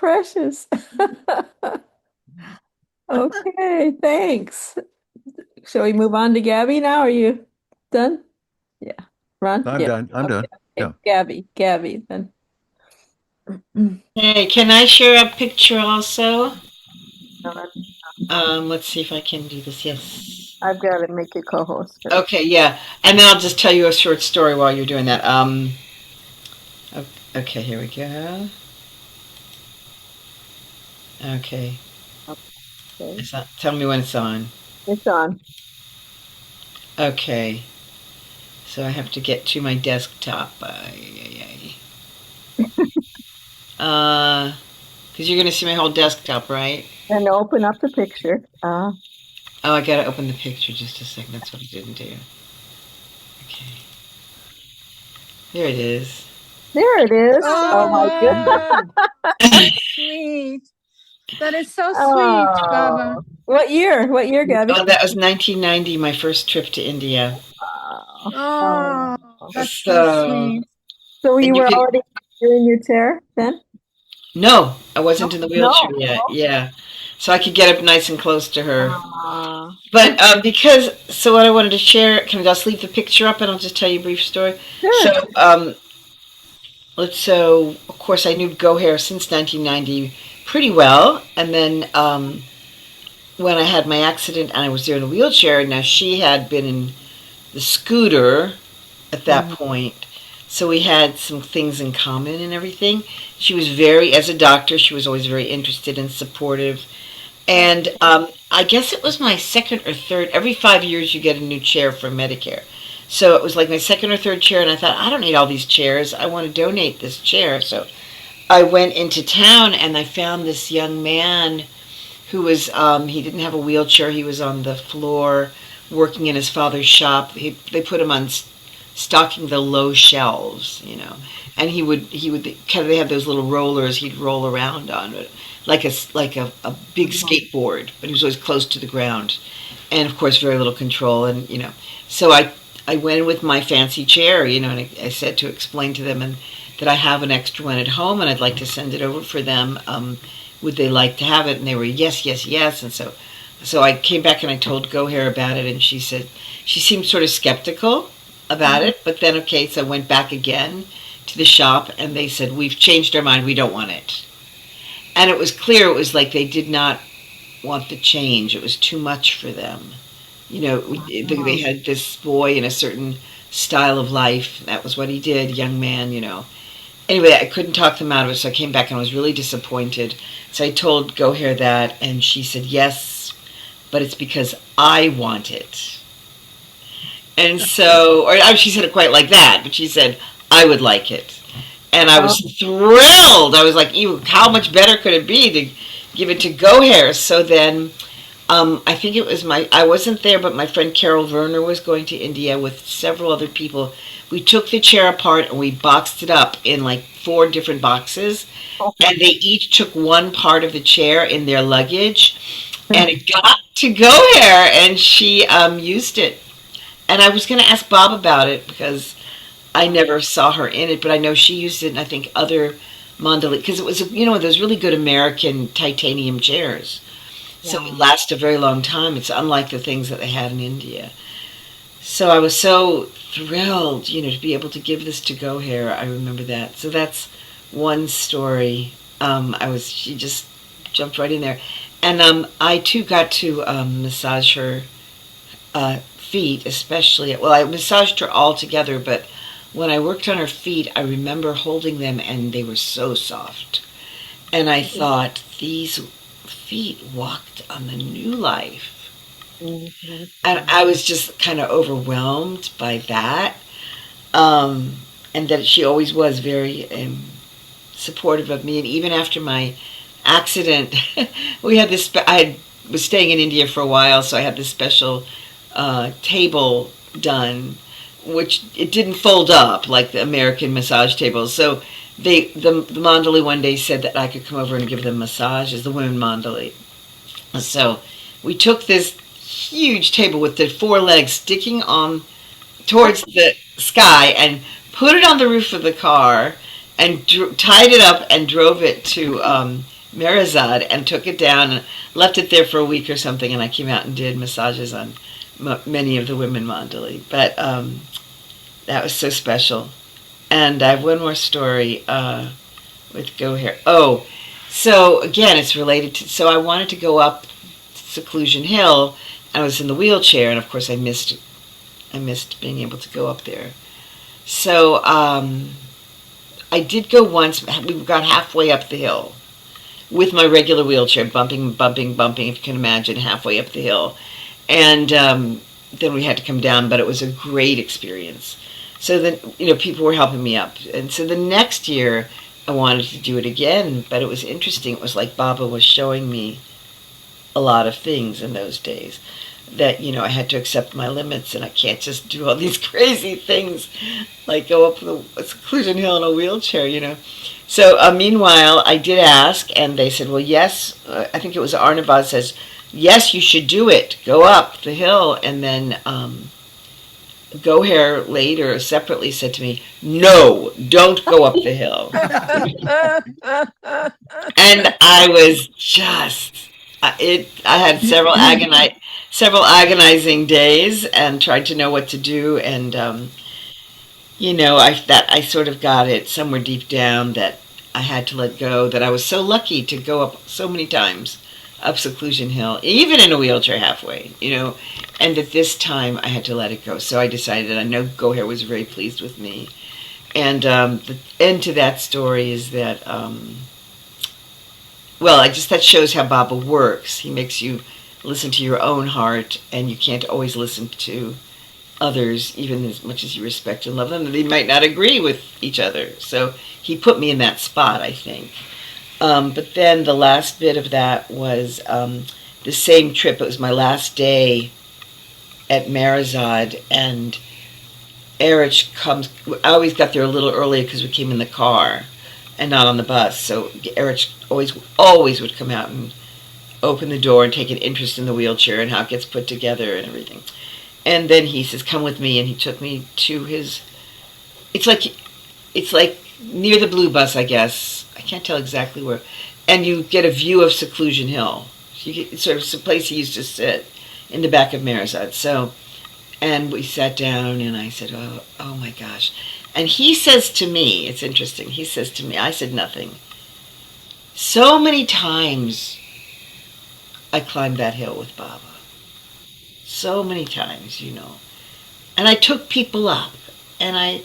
Okay, thanks. Shall we move on to Gabby now? Are you done? Yeah. Ron? I'm Yeah. done. I'm Okay. done. Okay. Yeah. Gabby then. Hey, can I share a picture also? No, Let's see if I can do this. Yes. I've got to make you co-host first. Okay, yeah. And then I'll just tell you a short story while you're doing that. Okay, here we go. Okay. Okay. Tell me when it's on. It's on. Okay. So I have to get to my desktop. Because you're going to see my whole desktop, right? And open up the picture. Oh, I got to open the picture just a second. That's what I didn't do. Okay. There it is. There it is. Oh my Oh, goodness. sweet. That is so sweet, Baba. Oh. What year? What year, Gabby? Oh, that was 1990, my first trip to India. Oh, that's so So, sweet. So and you you were can, already in your chair then? no, I wasn't in the wheelchair No. yet. Yeah. So I could get up nice and close to her. Ah. But so what I wanted to share, can I just leave the picture up and I'll just tell you a brief story? Sure. So, of course, I knew Goher since 1990 pretty well. And then when I had my accident and I was there in a wheelchair, now she had been in the scooter at that point. So we had some things in common and everything. She was as a doctor, she was always very interested and supportive. And I guess it was my second or third, every 5 years you get a new chair from Medicare. So it was like my second or third chair, and I thought, I don't need all these chairs. I want to donate this chair. So I went into town and I found this young man who was, he didn't have a wheelchair. He was on the floor working in his father's shop. They put him on stocking the low shelves, and he would kind of, they have those little rollers he'd roll around on it, like a big skateboard, but he was always close to the ground, and of course very little control, and so I went in with my fancy chair, and I said to explain to them and that I have an extra one at home and I'd like to send it over for them. Would they like to have it? And they were yes, yes, yes. And so I came back and I told Goher about it, and she said she seemed sort of skeptical about it, but then so I went back again to the shop and they said, we've changed our mind, we don't want it. And it was clear, it was like they did not want the change. It was too much for them. They had this boy in a certain style of life. That was what he did, young man, Anyway, I couldn't talk them out of it, so I came back and I was really disappointed. So I told Goher that, and she said, yes, but it's because I want it. And so, she said it quite like that, but she said, I would like it. And I was thrilled. I was like, how much better could it be to give it to Goher? So then, I think it was I wasn't there, but my friend Carol Werner was going to India with several other people. We took the chair apart and we boxed it up in like 4 different boxes. And they each took one part of the chair in their luggage. And it got to Goher, and she used it. And I was going to ask Bob about it because I never saw her in it, but I know she used it, and I think other mandali, because it was, those really good American titanium chairs. So it lasted a very long time. It's unlike the things that they had in India. So I was so thrilled, to be able to give this to Goher. I remember that. So that's one story. She just jumped right in there. And I too got to massage her feet, especially. Well, I massaged her all together, but when I worked on her feet, I remember holding them and they were so soft. And I thought, these feet walked on the new life. And I was just kind of overwhelmed by that. And that she always was very supportive of me. And even after my accident, we had this, I was staying in India for a while, so I had this special table done, which it didn't fold up like the American massage tables. So the Mandali one day said that I could come over and give them massages, the women Mandali. So we took this huge table with the 4 legs sticking on towards the sky and put it on the roof of the car and tied it up and drove it to Meherazad and took it down and left it there for a week or something, and I came out and did massages on many of the women Mandali. But That was so special. And I have one more story with Goher. Oh, so again, it's related to. So I wanted to go up Seclusion Hill. I was in the wheelchair, and of course, I missed being able to go up there. So I did go once. We got halfway up the hill with my regular wheelchair, bumping, bumping, bumping. If you can imagine, halfway up the hill, and then we had to come down. But it was a great experience. So then, people were helping me up, and so the next year I wanted to do it again. But it was interesting. It was like Baba was showing me a lot of things in those days that I had to accept my limits, and I can't just do all these crazy things like go up the Seclusion Hill in a wheelchair. So meanwhile, I did ask, and they said, well, yes. I think it was Arnavad says, yes, you should do it. Go up the hill. And then Goher later separately said to me, no, don't go up the hill. And I was just I had several agonizing days and tried to know what to do, and I sort of got it somewhere deep down that I had to let go, that I was so lucky to go up so many times up Seclusion Hill, even in a wheelchair halfway, and that this time I had to let it go. So I decided. I know Goher was very pleased with me, and the end to that story is that that shows how Baba works. He makes you listen to your own heart, and you can't always listen to others, even as much as you respect and love them. They might not agree with each other. So he put me in that spot, I think. But then the last bit of that was the same trip. It was my last day at Meherazad, and Erich comes. I always got there a little early because we came in the car and not on the bus. So Erich always would come out and open the door and take an interest in the wheelchair and how it gets put together and everything. And then he says, come with me, and he took me to his, it's like near the Blue Bus, I guess. I can't tell exactly where. And you get a view of Seclusion Hill. It's sort of a place he used to sit in the back of Meherazad. So, and we sat down, and I said, oh my gosh. And he says to me, it's interesting, he says to me, I said nothing. So many times I climbed that hill with Baba. So many times, And I took people up, and I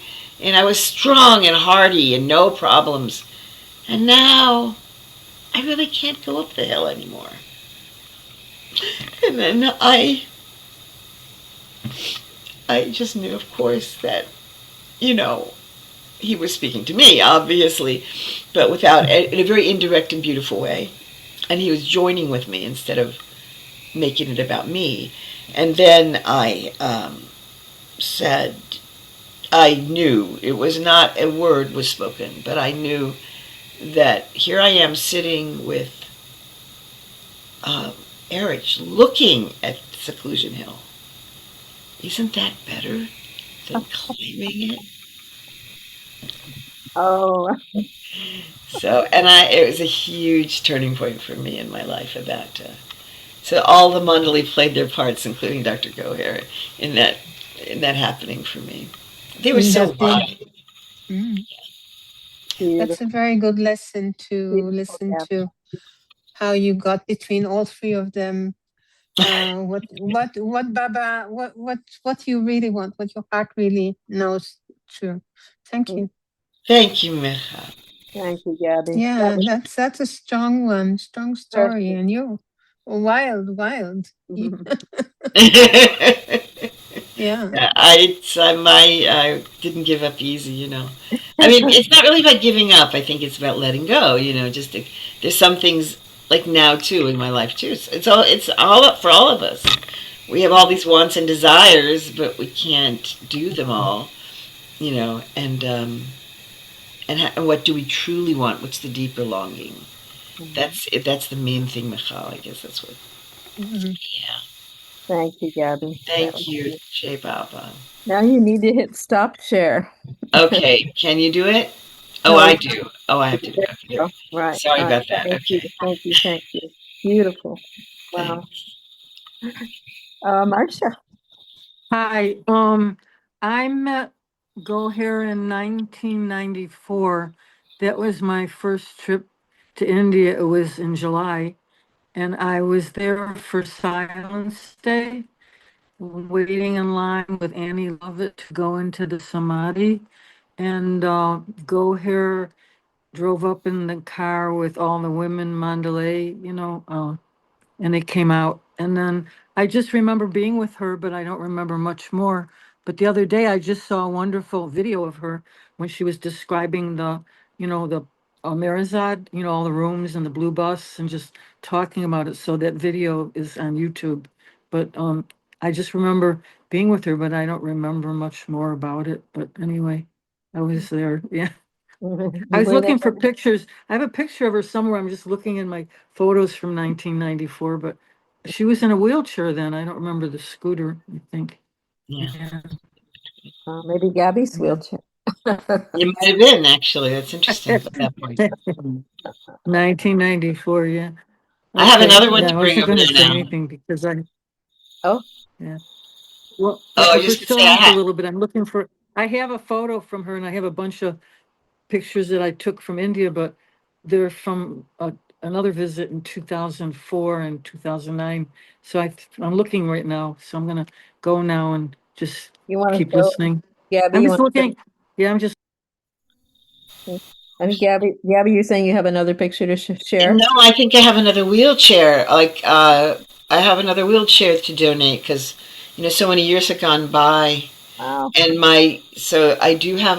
was strong and hardy and no problems. And now I really can't go up the hill anymore. And then I just knew, of course, that, he was speaking to me, obviously, but in a very indirect and beautiful way. And he was joining with me instead of making it about me. And then I said, I knew, it was not a word was spoken, but I knew that here I am sitting with Erich looking at Seclusion Hill. Isn't that better than climbing it? Oh, So, it was a huge turning point for me in my life about. So all the Mandali played their parts, including Dr. Goher, in that happening for me. They were so wise. That's a very good lesson to listen to how you got between all three of them. What Baba, what you really want, what your heart really knows. True. Thank you. Thank you, Mecha. Thank you, Gabby. Yeah, that's a strong one, strong story, and you're wild. Yeah. I didn't give up easy, I mean, it's not really about giving up. I think it's about letting go, there's some things like now too in my life too. It's all up for all of us. We have all these wants and desires, but we can't do them all, and what do we truly want? What's the deeper longing? That's the main thing, Michal. I guess that's what. Yeah. Thank you, Gabby. Thank you, Jay Baba. Now you need to hit stop share. Okay, can you do it? Oh, I do. Oh, I have to do it. Okay. Right. Sorry about that. Thank you. Beautiful. Wow. Marcia. Hi. I met Goher in 1994. That was my first trip to India. It was in July, and I was there for Silence Day, waiting in line with Annie Lovett to go into the Samadhi. And Goher drove up in the car with all the women, Mandalay, and it came out. And then I just remember being with her, but I don't remember much more. But the other day, I just saw a wonderful video of her when she was describing the Meherazad, all the rooms and the blue bus and just talking about it. So that video is on YouTube. But I just remember being with her, but I don't remember much more about it. But anyway, I was there. Yeah. I was looking for pictures. I have a picture of her somewhere. I'm just looking in my photos from 1994, but she was in a wheelchair then. I don't remember the scooter, I think. Yeah. Maybe Gabby's wheelchair. You might have been, actually. That's interesting at that point. 1994, yeah. I have Okay, another one yeah, to I bring wasn't over going to there say now. anything because Oh, yeah. Well, Oh, I if we're just to still say on for a little bit, I have a photo from her and I have a bunch of pictures that I took from India, but they're from another visit in 2004 and 2009. So I'm looking right now. So I'm going to go now and just you want to keep show listening. Gabby? I'm You just want looking. Yeah, I'm just. and Gabby, you're saying you have another picture to share? No, I think I have another wheelchair. I have another wheelchair to donate because, so many years have gone by. Wow. And so I do have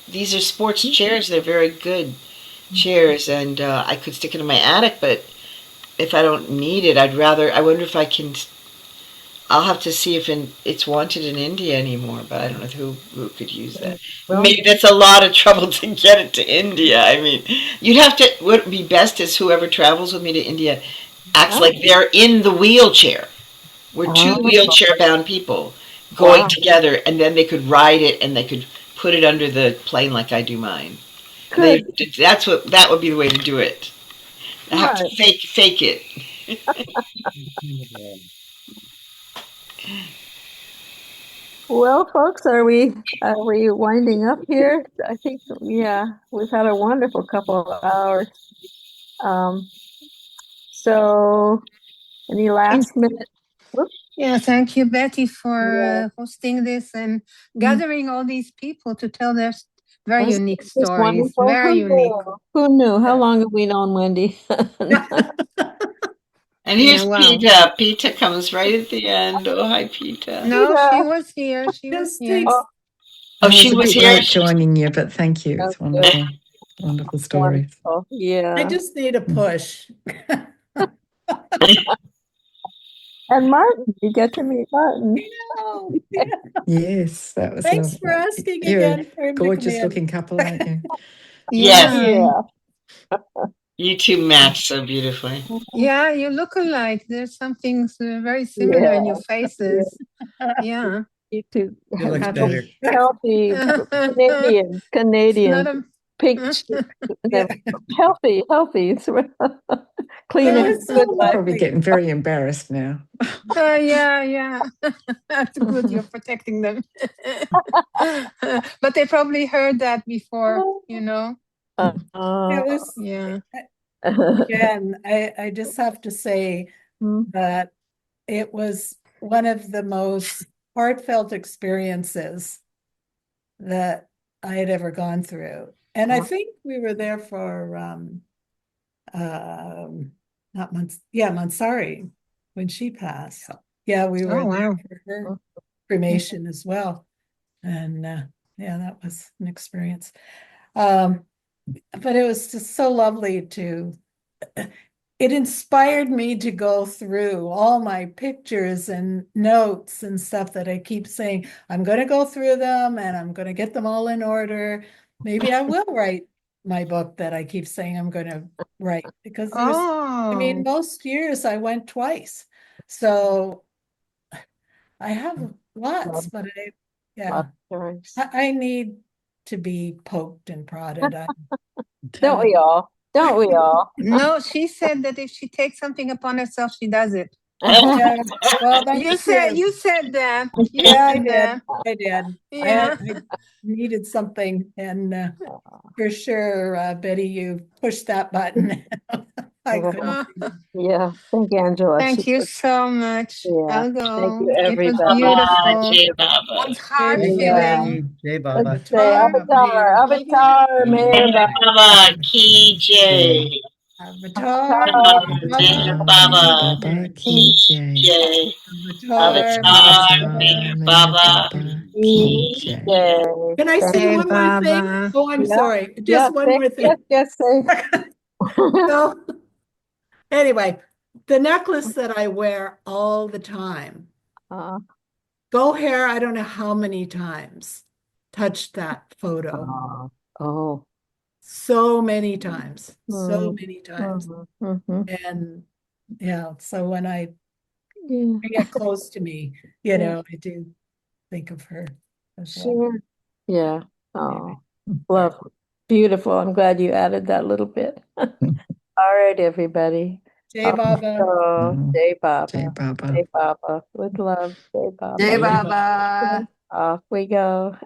these are sports chairs. They're very good chairs, and I could stick it in my attic, but if I don't need it, I wonder if I'll have to see if it's wanted in India anymore, but I don't know who could use that. Well, Maybe that's a lot of trouble to get it to India. I mean, what would be best is whoever travels with me to India acts like they're in the wheelchair. We're two wheelchair-bound people going together, and then they could ride it and they could put it under the plane like I do mine. That would be the way to do it. I have to fake it. Well, folks, are we winding up here? I think, yeah, we've had a wonderful couple of hours. So any last minute? Whoops. Yeah, thank you, Betty, for hosting this and gathering all these people to tell their very unique stories. Very unique. Who knew? How long have we known Wendy? And here's Yeah, wow. Peta. Peta comes right at the end. Oh, hi, Peta. No, she was here. She was here. Oh, she was here. Great joining you, but thank you. It's wonderful. Wonderful stories. Yeah. I just need a push. And Martin, you get to meet Martin. Yes, that was Thanks lovely. for asking You're again a for him to gorgeous come in. looking couple, aren't you? Yes. You two match so beautifully. Yeah, you look alike. There's something very similar in your faces. Yeah. You two You look have better. healthy Canadian pink cheeks. Healthy. It's clean and good. Probably getting very embarrassed now. Yeah. That's good. You're protecting them. But they probably heard that before, It was, yeah. Again, I just have to say that it was one of the most heartfelt experiences that I had ever gone through. And I think we were there for not Mansari when she passed. Yeah, we were there for her cremation as well. And that was an experience. But it was just so lovely it inspired me to go through all my pictures and notes and stuff that I keep saying, I'm going to go through them and I'm going to get them all in order. Maybe I will write my book that I keep saying I'm going to write because most years I went twice. So I have lots, but I need to be poked and prodded. Don't we all? No, she said that if she takes something upon herself, she does it. Yeah. Well, thank You said that. You Yeah, I said did. that. I did. Yeah. I needed something, and for sure, Betty, you pushed that button. I couldn't. Yeah, thank you, Angela. Thank you so much. Yeah, I'll thank go. you, It was everybody. Baba, beautiful. Jai Baba. It's heart Jai Thank you, Baba. filling. Betty. Jai Let's Baba. say Avatar, Avatar, Jai Meherabad. Baba, Ki Jai. Avatar, Meher Meher Baba, Baba Ki Jai. Jai. Avatar, Avatar, Avatar Meher Meher Baba. Baba Ki Jai. Can I say Jai one more thing? Baba. Oh, I'm Yeah, sorry. yeah, Just one more thing. yes, say. So, anyway, the necklace that I wear all the time, Uh, Goher, I don't know how many times, touched that photo. oh. So many times, so Mm, many times. mhm. And yeah, so when I Yeah, bring it close to me, yeah, I do think of her as well. sure. Yeah. Oh, love. Beautiful. I'm glad you added that little bit. All right, everybody. Jai Baba. Jai Baba. Jai Baba. Jai Baba. With love, Jai Baba. Jai Jai Baba. Off we go.